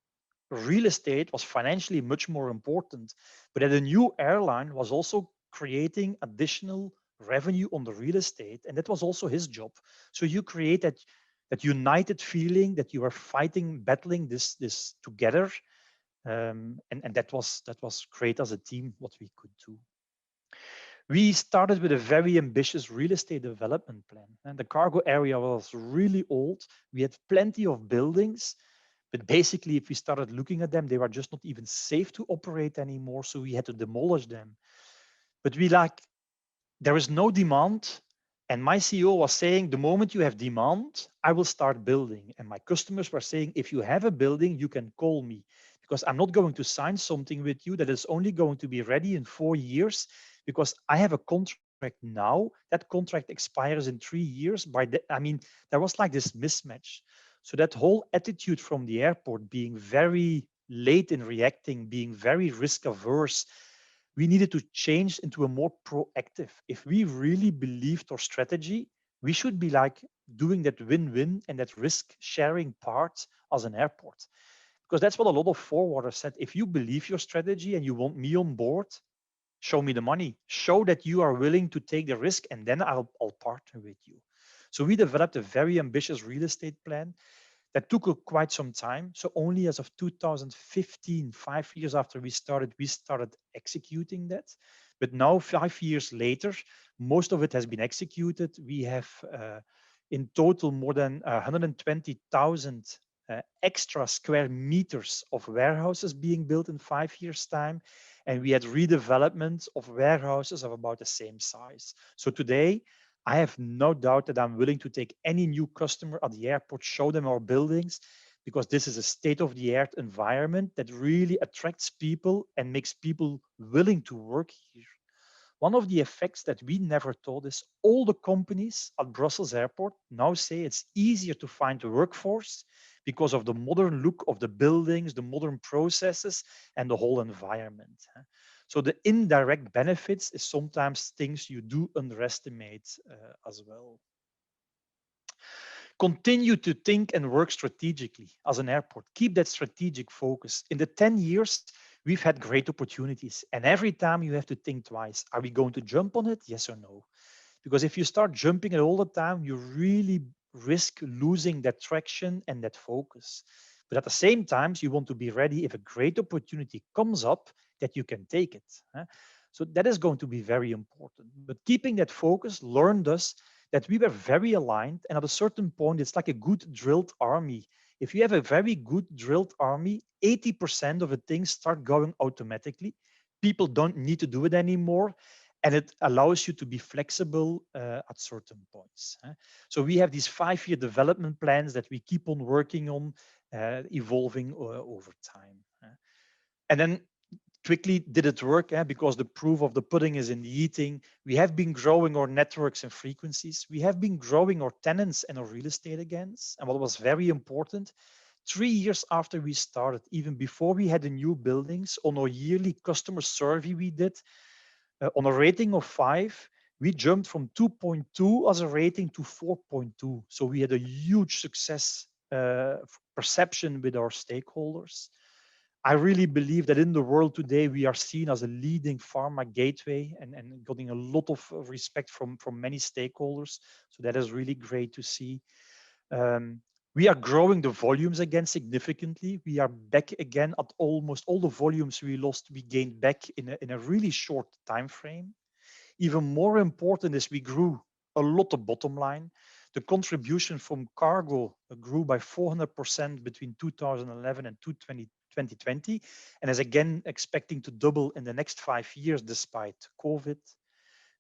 Speaker 3: real estate was financially much more important, but that a new airline was also creating additional revenue on the real estate, and that was also his job. So you create that united feeling that you are fighting, battling this together, and that was great as a team what we could do. We started with a very ambitious real estate development plan, and the cargo area was really old. We had plenty of buildings, but basically, if we started looking at them, they were just not even safe to operate anymore. So we had to demolish them. But there is no demand. And my CEO was saying, the moment you have demand, I will start building. And my customers were saying, if you have a building, you can call me, because I'm not going to sign something with you that is only going to be ready in 4 years, because I have a contract now. That contract expires in 3 years. There was like this mismatch. So that whole attitude from the airport, being very late in reacting, being very risk averse, we needed to change into a more proactive. If we really believed our strategy, we should be like doing that win-win and that risk sharing part as an airport. Because that's what a lot of forwarders said. If you believe your strategy and you want me on board, show me the money, show that you are willing to take the risk, and then I'll partner with you. So we developed a very ambitious real estate plan that took quite some time. So only as of 2015, 5 years after we started executing that. But now, 5 years later, most of it has been executed. We have in total more than 120,000 extra square meters of warehouses being built in 5 years' time. And we had redevelopment of warehouses of about the same size. So today, I have no doubt that I'm willing to take any new customer at the airport, show them our buildings, because this is a state-of-the-art environment that really attracts people and makes people willing to work here. One of the effects that we never thought is all the companies at Brussels Airport now say it's easier to find a workforce because of the modern look of the buildings, the modern processes, and the whole environment. So the indirect benefits is sometimes things you do underestimate as well. Continue to think and work strategically as an airport. Keep that strategic focus. In the 10 years, we've had great opportunities. And every time you have to think twice. Are we going to jump on it? Yes or no? Because if you start jumping it all the time, you really risk losing that traction and that focus. But at the same time, you want to be ready if a great opportunity comes up that you can take it. So that is going to be very important. But keeping that focus learned us that we were very aligned. And at a certain point, it's like a good drilled army. if you have a very good drilled army, 80% of the things start going automatically. People don't need to do it anymore. And it allows you to be flexible at certain points. So we have these 5-year development plans that we keep on working on, evolving over time. And then quickly, did it work? Because the proof of the pudding is in the eating. We have been growing our networks and frequencies. We have been growing our tenants and our real estate again. And what was very important, 3 years after we started, even before we had the new buildings, on our yearly customer survey we did, on a rating of 5, we jumped from 2.2 as a rating to 4.2. So we had a huge success perception with our stakeholders. I really believe that in the world today, we are seen as a leading pharma gateway and getting a lot of respect from many stakeholders. So that is really great to see. We are growing the volumes again significantly. We are back again at almost all the volumes we lost, we gained back in a really short time frame. Even more important is we grew a lot of bottom line. The contribution from cargo grew by 400% between 2011 and 2020, and is again expecting to double in the next 5 years despite COVID.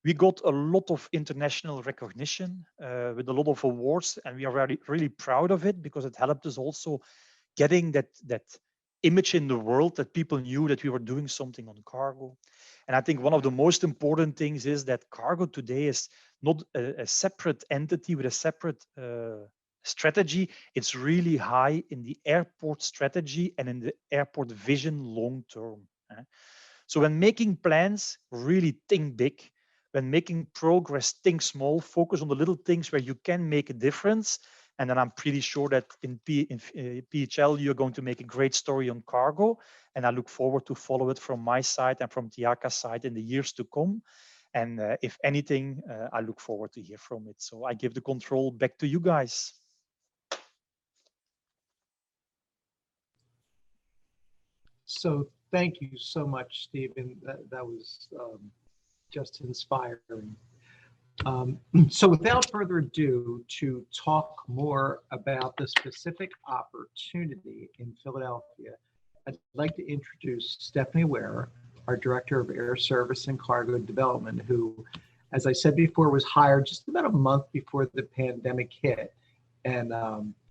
Speaker 3: We got a lot of international recognition with a lot of awards, and we are really proud of it because it helped us also getting that image in the world that people knew that we were doing something on cargo. And I think one of the most important things is that cargo today is not a separate entity with a separate strategy. It's really high in the airport strategy and in the airport vision long term. So when making plans, really think big. When making progress, think small, focus on the little things where you can make a difference. And then I'm pretty sure that in PHL, you're going to make a great story on cargo. And I look forward to follow it from my side and from Tiaka's side in the years to come. And if anything, I look forward to hear from it. So I give the control back to you guys.
Speaker 2: So thank you so much, Stephen. That was just inspiring. So without further ado, to talk more about the specific opportunity in Philadelphia, I'd like to introduce Stephanie Ware, our Director of Air Service and Cargo Development, who, as I said before, was hired just about a month before the pandemic hit, and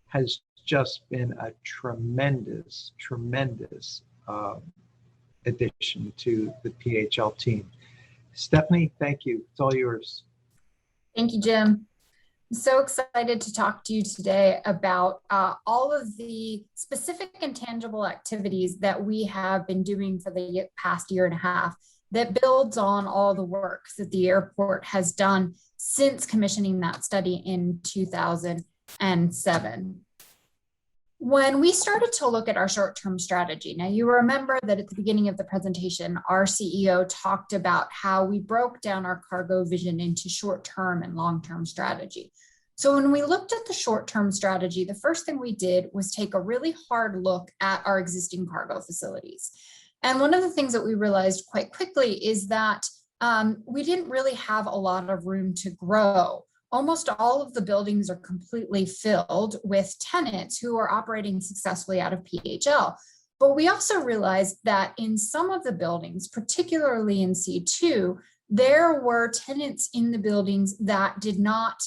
Speaker 2: has just been a tremendous addition to the PHL team. Stephanie, thank you. It's all yours.
Speaker 4: Thank you, Jim. I'm so excited to talk to you today about all of the specific and tangible activities that we have been doing for the past year and a half that builds on all the work that the airport has done since commissioning that study in 2007. When we started to look at our short-term strategy, now you remember that at the beginning of the presentation, our CEO talked about how we broke down our cargo vision into short-term and long-term strategy. So when we looked at the short-term strategy, the first thing we did was take a really hard look at our existing cargo facilities. And one of the things that we realized quite quickly is that we didn't really have a lot of room to grow. Almost all of the buildings are completely filled with tenants who are operating successfully out of PHL. But we also realized that in some of the buildings, particularly in C2, there were tenants in the buildings that did not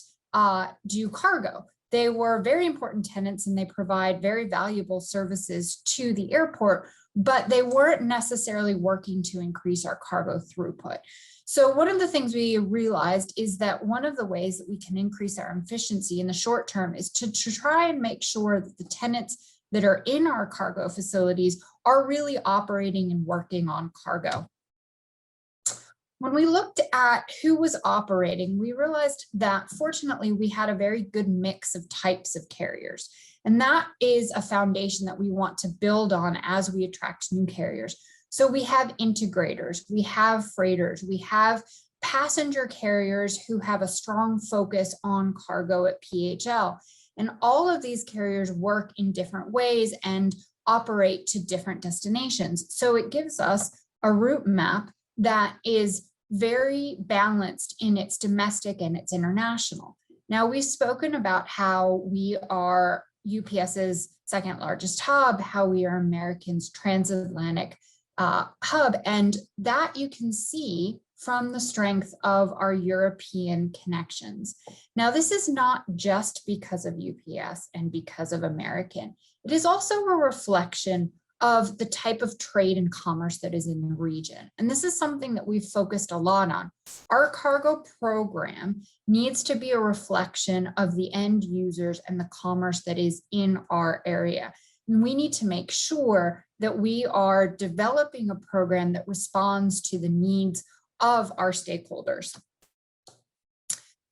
Speaker 4: do cargo. They were very important tenants and they provide very valuable services to the airport, but they weren't necessarily working to increase our cargo throughput. So one of the things we realized is that one of the ways that we can increase our efficiency in the short term is to try and make sure that the tenants that are in our cargo facilities are really operating and working on cargo. When we looked at who was operating, we realized that fortunately we had a very good mix of types of carriers. And that is a foundation that we want to build on as we attract new carriers. So we have integrators, we have freighters, we have passenger carriers who have a strong focus on cargo at PHL. And all of these carriers work in different ways and operate to different destinations. So it gives us a route map that is very balanced in its domestic and its international. Now, we've spoken about how we are UPS's second largest hub, how we are American's transatlantic hub, and that you can see from the strength of our European connections. Now, this is not just because of UPS and because of American. It is also a reflection of the type of trade and commerce that is in the region. And this is something that we've focused a lot on. Our cargo program needs to be a reflection of the end users and the commerce that is in our area. And we need to make sure that we are developing a program that responds to the needs of our stakeholders.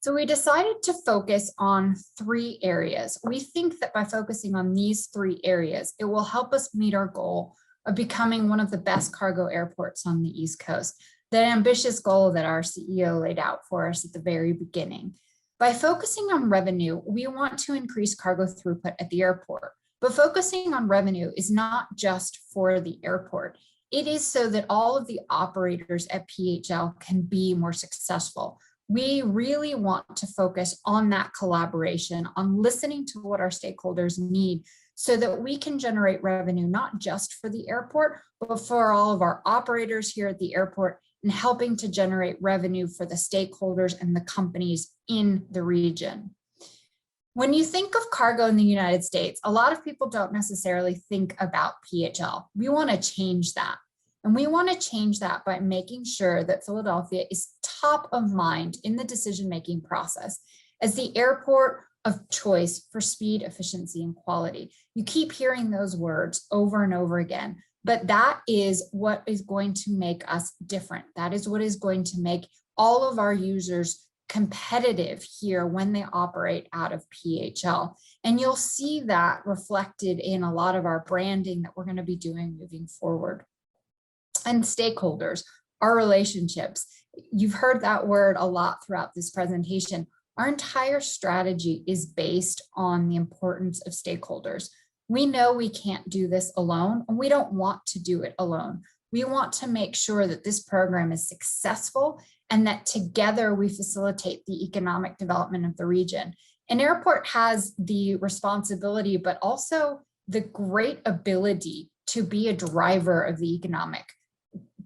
Speaker 4: So we decided to focus on 3 areas. We think that by focusing on these 3 areas, it will help us meet our goal of becoming one of the best cargo airports on the East Coast, the ambitious goal that our CEO laid out for us at the very beginning. By focusing on revenue, we want to increase cargo throughput at the airport. But focusing on revenue is not just for the airport. It is so that all of the operators at PHL can be more successful. We really want to focus on that collaboration, on listening to what our stakeholders need so that we can generate revenue, not just for the airport, but for all of our operators here at the airport and helping to generate revenue for the stakeholders and the companies in the region. When you think of cargo in the United States, a lot of people don't necessarily think about PHL. We want to change that. And we want to change that by making sure that Philadelphia is top of mind in the decision-making process as the airport of choice for speed, efficiency, and quality. You keep hearing those words over and over again, but that is what is going to make us different. That is what is going to make all of our users competitive here when they operate out of PHL. And you'll see that reflected in a lot of our branding that we're going to be doing moving forward. And stakeholders, our relationships. You've heard that word a lot throughout this presentation. Our entire strategy is based on the importance of stakeholders. We know we can't do this alone, and we don't want to do it alone. We want to make sure that this program is successful and that together we facilitate the economic development of the region. An airport has the responsibility, but also the great ability to be a driver of the economic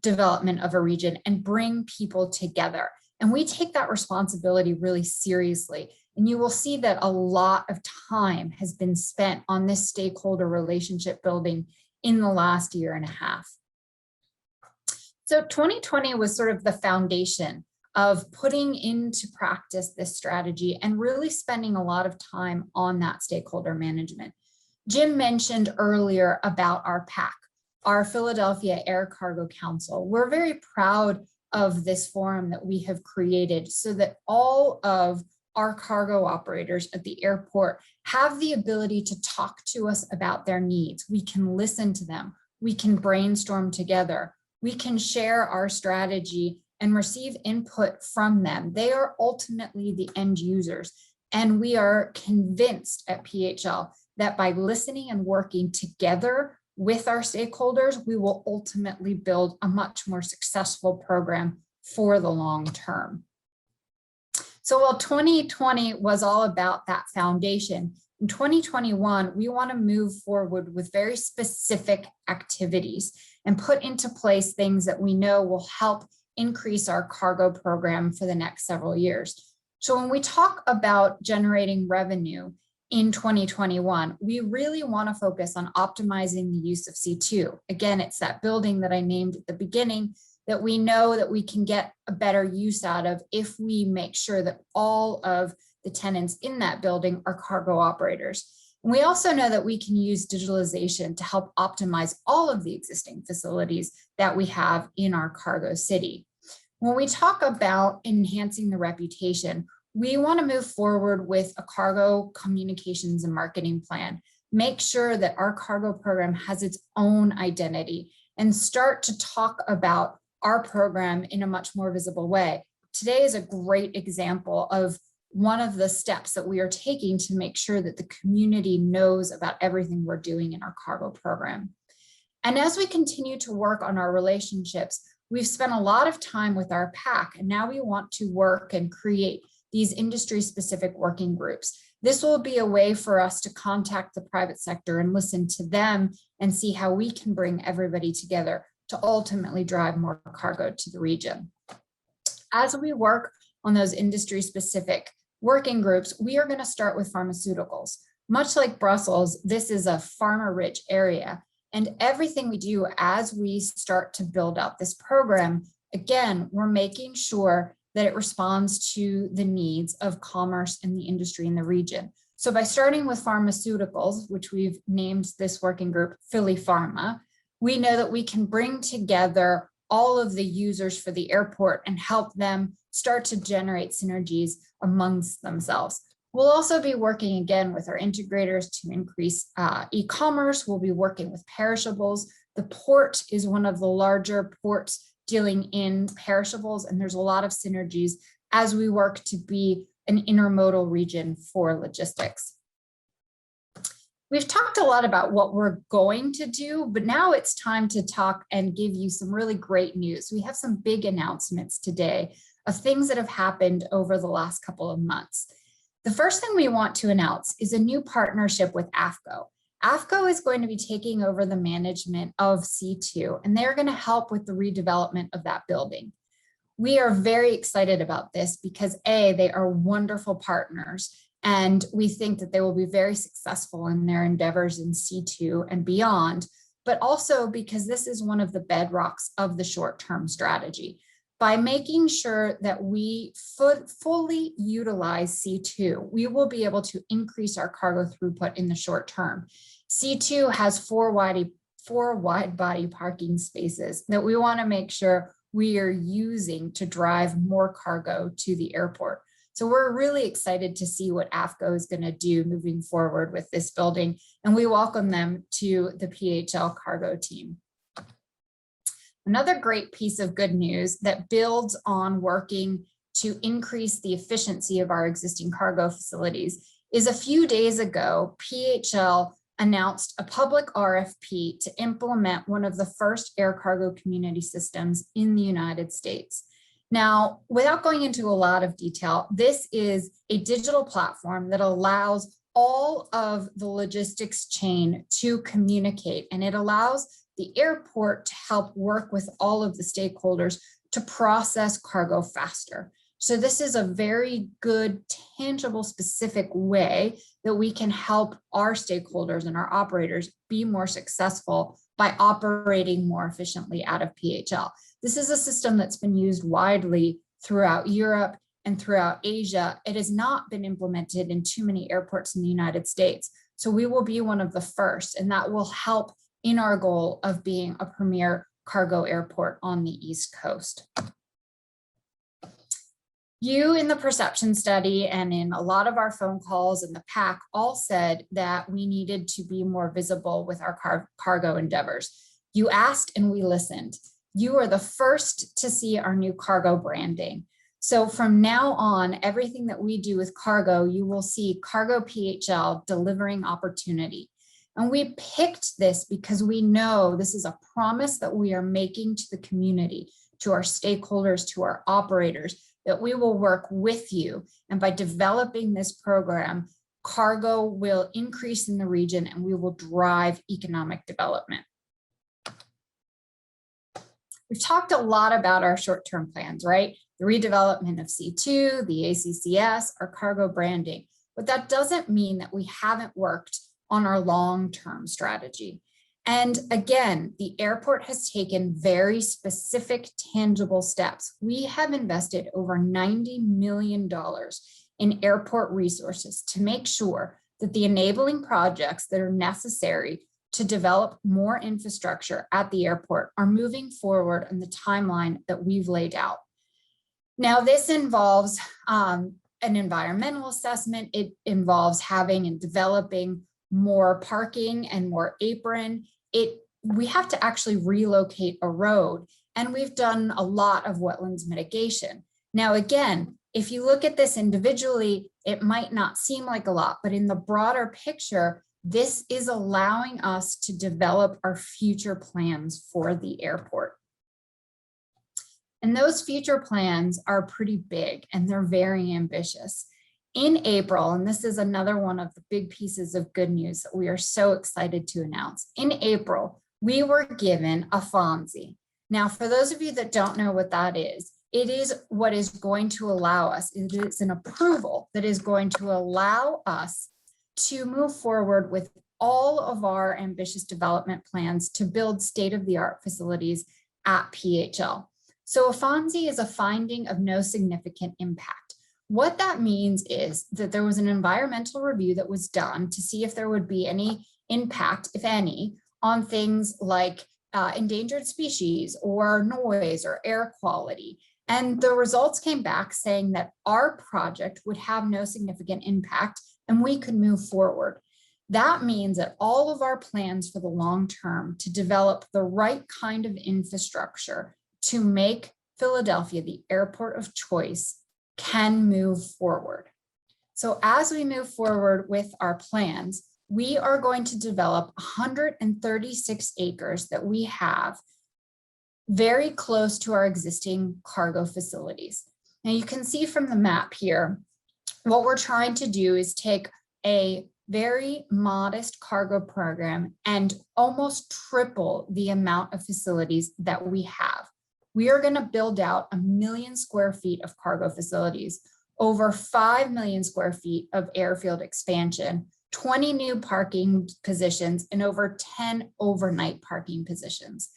Speaker 4: development of a region and bring people together. And we take that responsibility really seriously. And you will see that a lot of time has been spent on this stakeholder relationship building in the last 1.5 years. So 2020 was sort of the foundation of putting into practice this strategy and really spending a lot of time on that stakeholder management. Jim mentioned earlier about our PAC, our Philadelphia Air Cargo Council. We're very proud of this forum that we have created so that all of our cargo operators at the airport have the ability to talk to us about their needs. We can listen to them. We can brainstorm together. We can share our strategy and receive input from them. They are ultimately the end users. And we are convinced at PHL that by listening and working together with our stakeholders, we will ultimately build a much more successful program for the long term. So while 2020 was all about that foundation, in 2021, we want to move forward with very specific activities and put into place things that we know will help increase our cargo program for the next several years. So when we talk about generating revenue in 2021, we really want to focus on optimizing the use of C2. Again, it's that building that I named at the beginning that we know that we can get a better use out of if we make sure that all of the tenants in that building are cargo operators. And we also know that we can use digitalization to help optimize all of the existing facilities that we have in our cargo city. When we talk about enhancing the reputation, we want to move forward with a cargo communications and marketing plan, make sure that our cargo program has its own identity and start to talk about our program in a much more visible way. Today is a great example of one of the steps that we are taking to make sure that the community knows about everything we're doing in our cargo program. And as we continue to work on our relationships, we've spent a lot of time with our PAC, and now we want to work and create these industry-specific working groups. This will be a way for us to contact the private sector and listen to them and see how we can bring everybody together to ultimately drive more cargo to the region. As we work on those industry-specific working groups, we are going to start with pharmaceuticals. Much like Brussels, this is a pharma-rich area, and everything we do as we start to build out this program, again, we're making sure that it responds to the needs of commerce and the industry in the region. So by starting with pharmaceuticals, which we've named this working group Philly Pharma, we know that we can bring together all of the users for the airport and help them start to generate synergies amongst themselves. We'll also be working again with our integrators to increase e-commerce. We'll be working with perishables. The port is one of the larger ports dealing in perishables, and there's a lot of synergies as we work to be an intermodal region for logistics. We've talked a lot about what we're going to do, but now it's time to talk and give you some really great news. We have some big announcements today of things that have happened over the last couple of months. The first thing we want to announce is a new partnership with AFCO. AFCO is going to be taking over the management of C2, and they're going to help with the redevelopment of that building. We are very excited about this because A, they are wonderful partners, and we think that they will be very successful in their endeavors in C2 and beyond, but also because this is one of the bedrocks of the short-term strategy. By making sure that we fully utilize C2, we will be able to increase our cargo throughput in the short term. C2 has four wide body parking spaces that we want to make sure we are using to drive more cargo to the airport. So we're really excited to see what AFCO is going to do moving forward with this building, and we welcome them to the PHL cargo team. Another great piece of good news that builds on working to increase the efficiency of our existing cargo facilities is a few days ago, PHL announced a public RFP to implement one of the first air cargo community systems in the United States. Now, without going into a lot of detail, this is a digital platform that allows all of the logistics chain to communicate, and it allows the airport to help work with all of the stakeholders to process cargo faster. So this is a very good, tangible, specific way that we can help our stakeholders and our operators be more successful by operating more efficiently out of PHL. This is a system that's been used widely throughout Europe and throughout Asia. It has not been implemented in too many airports in the United States. So we will be one of the first, and that will help in our goal of being a premier cargo airport on the East Coast. You in the perception study and in a lot of our phone calls in the pack all said that we needed to be more visible with our cargo endeavors. You asked and we listened. You are the first to see our new cargo branding. So from now on, everything that we do with cargo, you will see Cargo PHL delivering opportunity. And we picked this because we know this is a promise that we are making to the community, to our stakeholders, to our operators, that we will work with you. And by developing this program, cargo will increase in the region and we will drive economic development. We've talked a lot about our short-term plans, right? The redevelopment of C2, the ACCS, our cargo branding. But that doesn't mean that we haven't worked on our long-term strategy. And again, the airport has taken very specific, tangible steps. We have invested over $90 million in airport resources to make sure that the enabling projects that are necessary to develop more infrastructure at the airport are moving forward on the timeline that we've laid out. Now, this involves an environmental assessment. It involves having and developing more parking and more apron. We have to actually relocate a road, and we've done a lot of wetlands mitigation. Now, again, if you look at this individually, it might not seem like a lot, but in the broader picture, this is allowing us to develop our future plans for the airport. And those future plans are pretty big and they're very ambitious. In April, and this is another one of the big pieces of good news that we are so excited to announce. In April, we were given a FONSI. Now, for those of you that don't know what that is, it is what is going to allow us, it is an approval that is going to allow us to move forward with all of our ambitious development plans to build state-of-the-art facilities at PHL. So a FONSI is a finding of no significant impact. What that means is that there was an environmental review that was done to see if there would be any impact, if any, on things like endangered species or noise or air quality. And the results came back saying that our project would have no significant impact and we could move forward. That means that all of our plans for the long term to develop the right kind of infrastructure to make Philadelphia the airport of choice can move forward. So as we move forward with our plans, we are going to develop 136 acres that we have very close to our existing cargo facilities. Now you can see from the map here, what we're trying to do is take a very modest cargo program and almost triple the amount of facilities that we have. We are going to build out 1 million square feet of cargo facilities, over 5 million square feet of airfield expansion, 20 new parking positions, and over 10 overnight parking positions.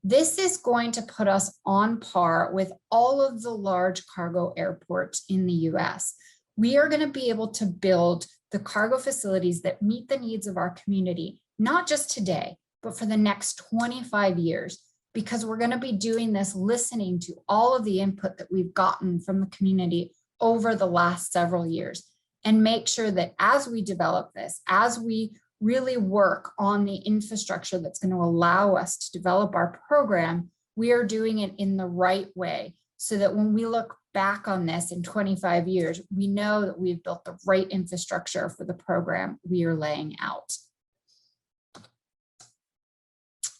Speaker 4: This is going to put us on par with all of the large cargo airports in the US. We are going to be able to build the cargo facilities that meet the needs of our community, not just today, but for the next 25 years, because we're going to be doing this listening to all of the input that we've gotten from the community over the last several years, and make sure that as we develop this, as we really work on the infrastructure that's going to allow us to develop our program, we are doing it in the right way so that when we look back on this in 25 years, we know that we've built the right infrastructure for the program we are laying out.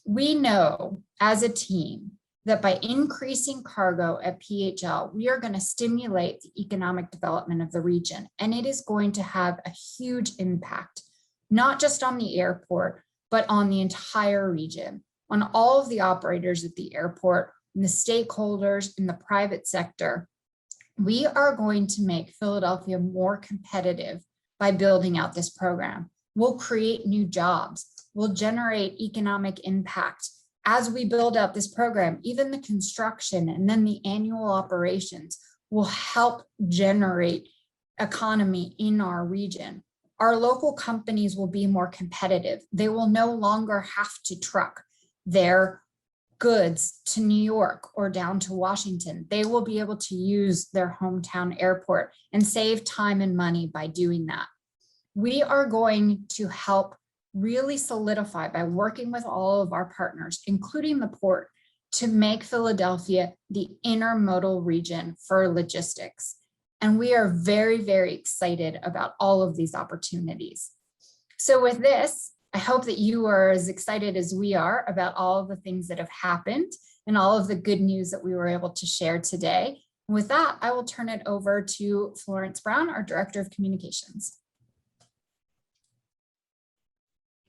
Speaker 4: We know as a team that by increasing cargo at PHL, we are going to stimulate the economic development of the region, and it is going to have a huge impact, not just on the airport, but on the entire region, on all of the operators at the airport, and the stakeholders in the private sector. We are going to make Philadelphia more competitive by building out this program. We'll create new jobs. We'll generate economic impact. As we build out this program, even the construction and then the annual operations will help generate economy in our region. Our local companies will be more competitive. They will no longer have to truck their goods to New York or down to Washington. They will be able to use their hometown airport and save time and money by doing that. We are going to help really solidify by working with all of our partners, including the port, to make Philadelphia the intermodal region for logistics. And we are very, very excited about all of these opportunities. So with this, I hope that you are as excited as we are about all of the things that have happened and all of the good news that we were able to share today. And with that, I will turn it over to Florence Brown, our Director of Communications.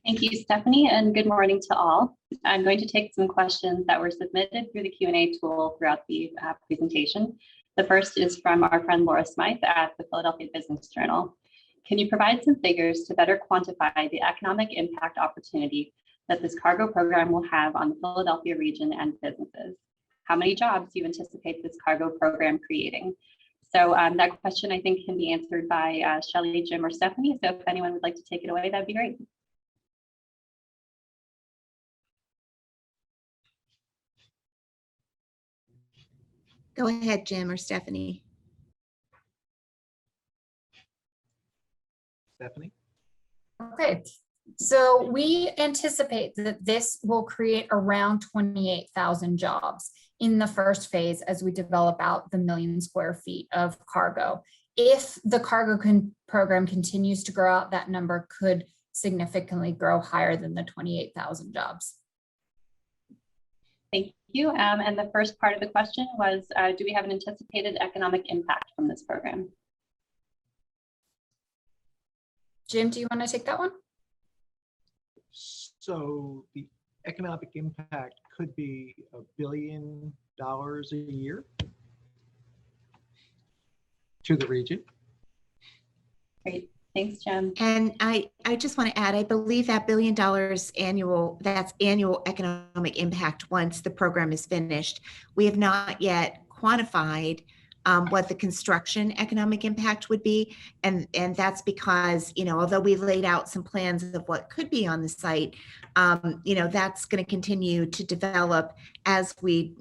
Speaker 5: Thank you, Stephanie, and good morning to all. I'm going to take some questions that were submitted through the Q&A tool throughout the presentation. The first is from our friend Laura Smythe at the Philadelphia Business Journal. Can you provide some figures to better quantify the economic impact opportunity that this cargo program will have on the Philadelphia region and businesses? How many jobs do you anticipate this cargo program creating? So that question, I think, can be answered by Shelley, Jim, or Stephanie. So if anyone would like to take it away, that'd be great.
Speaker 1: Go ahead, Jim or Stephanie.
Speaker 2: Stephanie?
Speaker 4: Okay, so we anticipate that this will create around 28,000 jobs in the first phase as we develop out the 1 million square feet of cargo. If the cargo program continues to grow out, that number could significantly grow higher than the 28,000 jobs.
Speaker 5: Thank you. And the first part of the question was, do we have an anticipated economic impact from this program?
Speaker 4: Jim, do you want to take that one?
Speaker 2: So the economic impact could be $1 billion a year to the region.
Speaker 5: Great. Thanks, Jim.
Speaker 1: And I just want to add, I believe that $1 billion annual, that's annual economic impact once the program is finished. We have not yet quantified what the construction economic impact would be. And that's because, you know, although we laid out some plans of what could be on the site, you know, that's going to continue to develop as we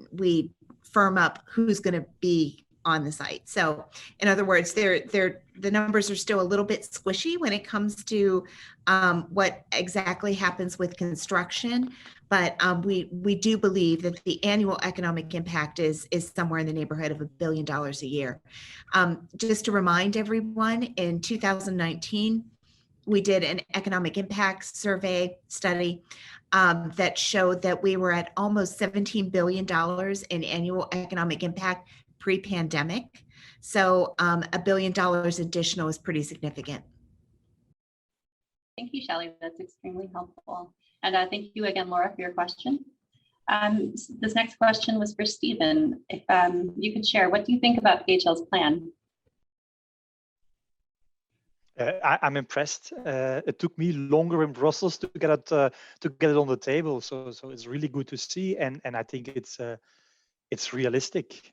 Speaker 1: firm up who's going to be on the site. So in other words, the numbers are still a little bit squishy when it comes to what exactly happens with construction. But we do believe that the annual economic impact is somewhere in the neighborhood of $1 billion a year. Just to remind everyone, in 2019, we did an economic impact survey study that showed that we were at almost $17 billion in annual economic impact pre-pandemic. So $1 billion additional is pretty significant.
Speaker 5: Thank you, Shelley. That's extremely helpful. And thank you again, Laura, for your question. This next question was for Stephen. If you could share, what do you think about PHL's plan?
Speaker 3: I'm impressed. It took me longer in Brussels to get it on the table. So it's really good to see, and I think it's realistic.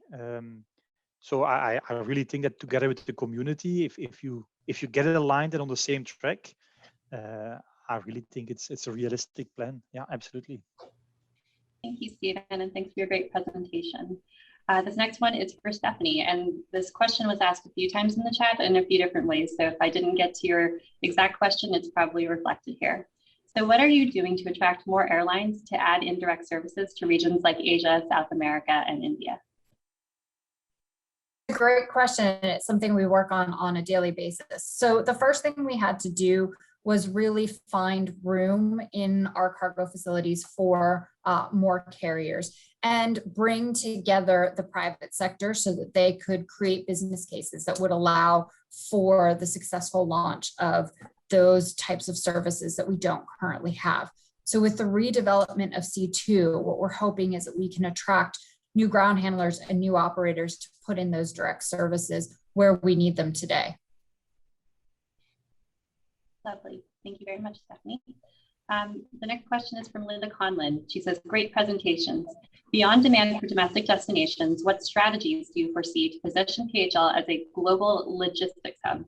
Speaker 3: So I really think that together with the community, if you get it aligned and on the same track, I really think it's a realistic plan. Yeah, absolutely.
Speaker 5: Thank you, Stephen, and thanks for your great presentation. This next one is for Stephanie, and this question was asked a few times in the chat in a few different ways. So if I didn't get to your exact question, it's probably reflected here. So what are you doing to attract more airlines to add indirect services to regions like Asia, South America, and India?
Speaker 4: Great question. It's something we work on a daily basis. So the first thing we had to do was really find room in our cargo facilities for more carriers and bring together the private sector so that they could create business cases that would allow for the successful launch of those types of services that we don't currently have. So with the redevelopment of C2, what we're hoping is that we can attract new ground handlers and new operators to put in those direct services where we need them today.
Speaker 5: Lovely. Thank you very much, Stephanie. The next question is from Linda Conlin. She says, great presentations. Beyond demand for domestic destinations, what strategies do you foresee to position PHL as a global logistics hub?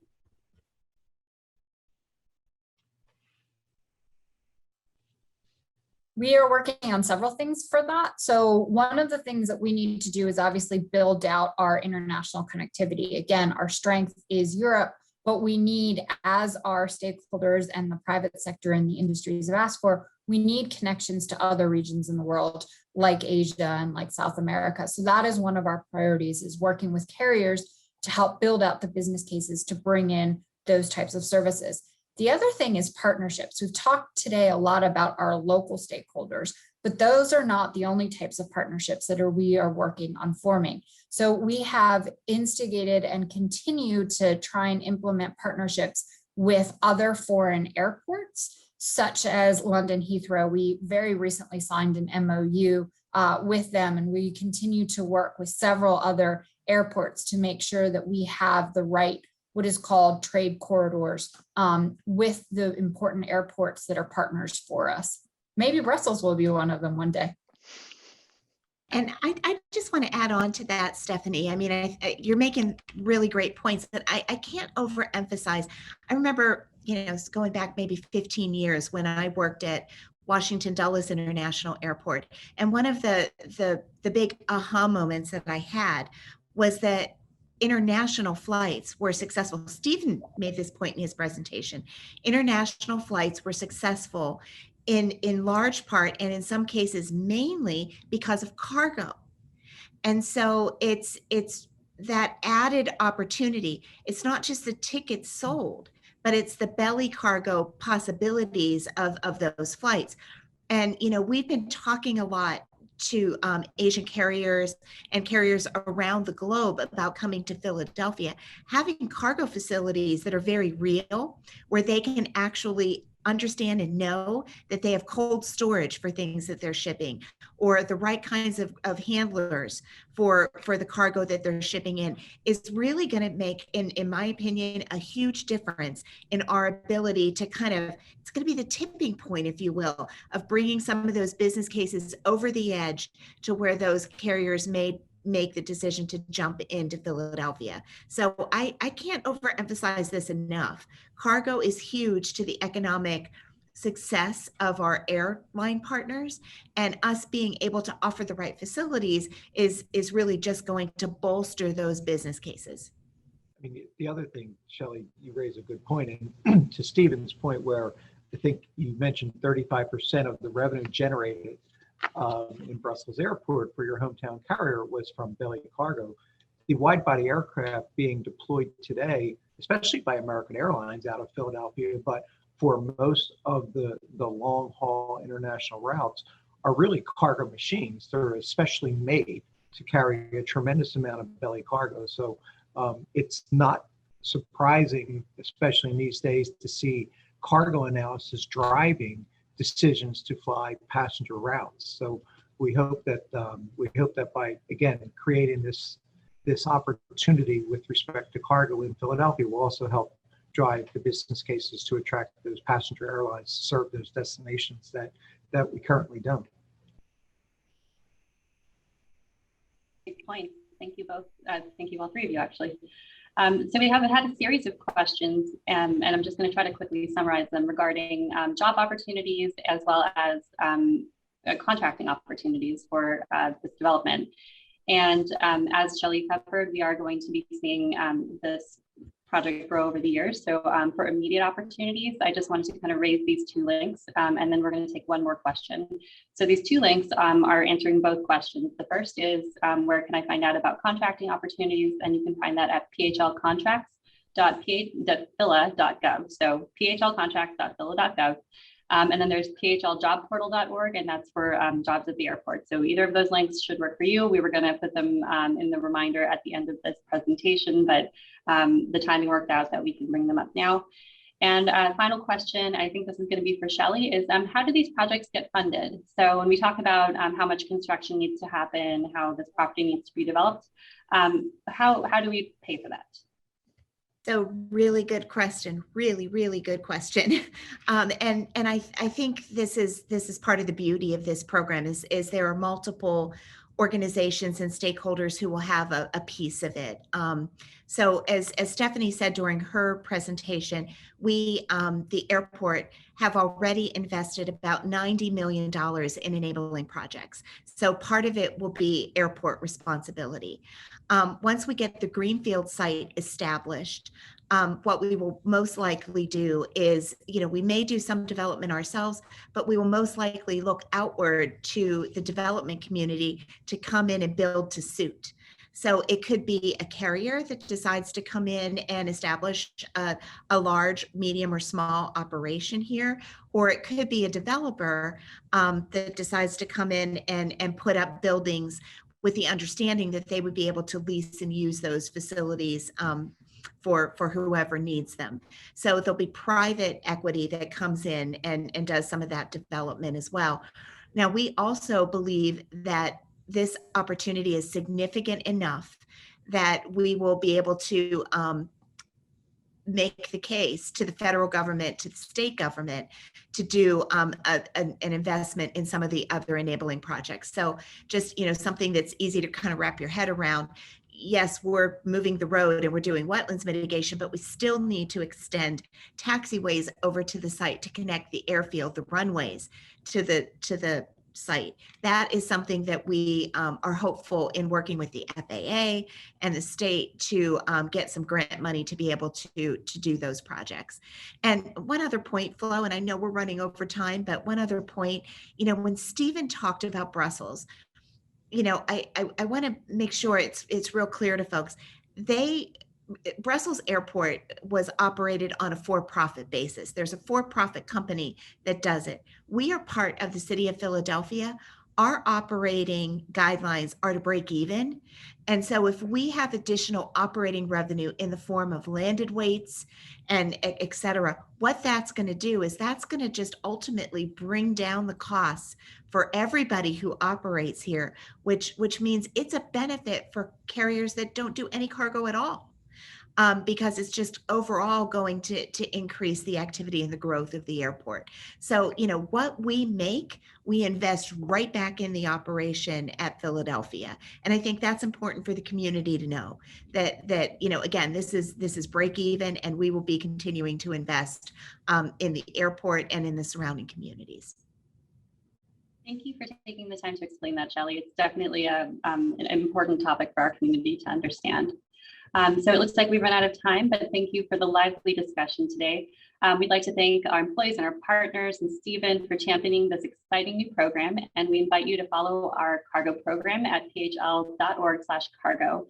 Speaker 4: We are working on several things for that. So one of the things that we need to do is obviously build out our international connectivity. Again, our strength is Europe, but we need, as our stakeholders and the private sector and the industries have asked for, we need connections to other regions in the world, like Asia and like South America. So that is one of our priorities, is working with carriers to help build out the business cases to bring in those types of services. The other thing is partnerships. We've talked today a lot about our local stakeholders, but those are not the only types of partnerships that we are working on forming. So we have instigated and continue to try and implement partnerships with other foreign airports, such as London Heathrow. We very recently signed an MOU with them, and we continue to work with several other airports to make sure that we have the right, what is called trade corridors with the important airports that are partners for us. Maybe Brussels will be one of them one day.
Speaker 1: And I just want to add on to that, Stephanie. I mean, you're making really great points that I can't overemphasize. I remember, you know, going back maybe 15 years when I worked at Washington Dulles International Airport. And one of the big aha moments that I had was that international flights were successful. Stephen made this point in his presentation. International flights were successful in large part, and in some cases mainly, because of cargo. And so it's that added opportunity. It's not just the tickets sold, but it's the belly cargo possibilities of those flights. And, you know, we've been talking a lot Asian carriers and carriers around the globe about coming to Philadelphia, having cargo facilities that are very real, where they can actually understand and know that they have cold storage for things that they're shipping, or the right kinds of handlers for the cargo that they're shipping in, is really going to make, in my opinion, a huge difference in our ability to it's going to be the tipping point, if you will, of bringing some of those business cases over the edge to where those carriers may make the decision to jump into Philadelphia. So I can't overemphasize this enough. Cargo is huge to the economic success of our airline partners, and us being able to offer the right facilities is really just going to bolster those business cases.
Speaker 2: I mean, the other thing, Shelley, you raise a good point, and to Stephen's point, where I think you mentioned 35% of the revenue generated in Brussels Airport for your hometown carrier was from belly cargo. The wide-body aircraft being deployed today, especially by American Airlines out of Philadelphia, but for most of the long-haul international routes, are really cargo machines. They're especially made to carry a tremendous amount of belly cargo. So it's not surprising, especially in these days, to see cargo analysis driving decisions to fly passenger routes. So we hope that by, again, creating this opportunity with respect to cargo in Philadelphia will also help drive the business cases to attract those passenger airlines to serve those destinations that we currently don't.
Speaker 5: Great point. Thank you both. Thank you all three of you, actually. So we have had a series of questions, and I'm just going to try to quickly summarize them regarding job opportunities as well as contracting opportunities for this development. And as Shelley covered, we are going to be seeing this project grow over the years. So for immediate opportunities, I just wanted to kind of raise these two links, and then we're going to take one more question. So these two links are answering both questions. The first is, where can I find out about contracting opportunities? And you can find that at phlcontracts.phila.gov. So phlcontracts.phila.gov. And then there's phljobportal.org, and that's for jobs at the airport. So either of those links should work for you. We were going to put them in the reminder at the end of this presentation, but the timing worked out that we can bring them up now. And final question, I think this is going to be for Shelley, is how do these projects get funded? So when we talk about how much construction needs to happen, how this property needs to be developed, how do we pay for that?
Speaker 1: So really good question, really good question. And I think this is part of the beauty of this program is there are multiple organizations and stakeholders who will have a piece of it. So as Stephanie said during her presentation, we, the airport, have already invested about $90 million in enabling projects. So part of it will be airport responsibility. Once we get the Greenfield site established, what we will most likely do is, we may do some development ourselves, but we will most likely look outward to the development community to come in and build to suit. So it could be a carrier that decides to come in and establish a large, medium, or small operation here, or it could be a developer that decides to come in and put up buildings with the understanding that they would be able to lease and use those facilities for whoever needs them. So there'll be private equity that comes in and does some of that development as well. Now, we also believe that this opportunity is significant enough that we will be able to make the case to the federal government, to the state government, to do an investment in some of the other enabling projects. So just, something that's easy to kind of wrap your head around. Yes, we're moving the road and we're doing wetlands mitigation, but we still need to extend taxiways over to the site to connect the airfield, the runways to the site. That is something that we are hopeful in working with the FAA and the state to get some grant money to be able to do those projects. And one other point, Flo, and I know we're running over time, but one other point, when Stephen talked about Brussels, I want to make sure it's real clear to folks. Brussels Airport was operated on a for-profit basis. There's a for-profit company that does it. We are part of the city of Philadelphia. our operating guidelines are to break even. And so if we have additional operating revenue in the form of landed weights and et cetera, what that's going to do is that's going to just ultimately bring down the costs for everybody who operates here, which means it's a benefit for carriers that don't do any cargo at all. Because it's just overall going to increase the activity and the growth of the airport. So, what we make, we invest right back in the operation at Philadelphia. And I think that's important for the community to know that again, this is break even, and we will be continuing to invest in the airport and in the surrounding communities.
Speaker 5: Thank you for taking the time to explain that, Shelley. It's definitely an important topic for our community to understand. So it looks like we've run out of time, but thank you for the lively discussion today. We'd like to thank our employees and our partners and Stephen for championing this exciting new program. And we invite you to follow our cargo program at phl.org/cargo.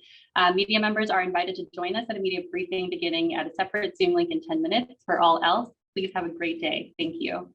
Speaker 5: Media members are invited to join us at a media briefing beginning at a separate Zoom link in 10 minutes. For all else, please have a great day. Thank you.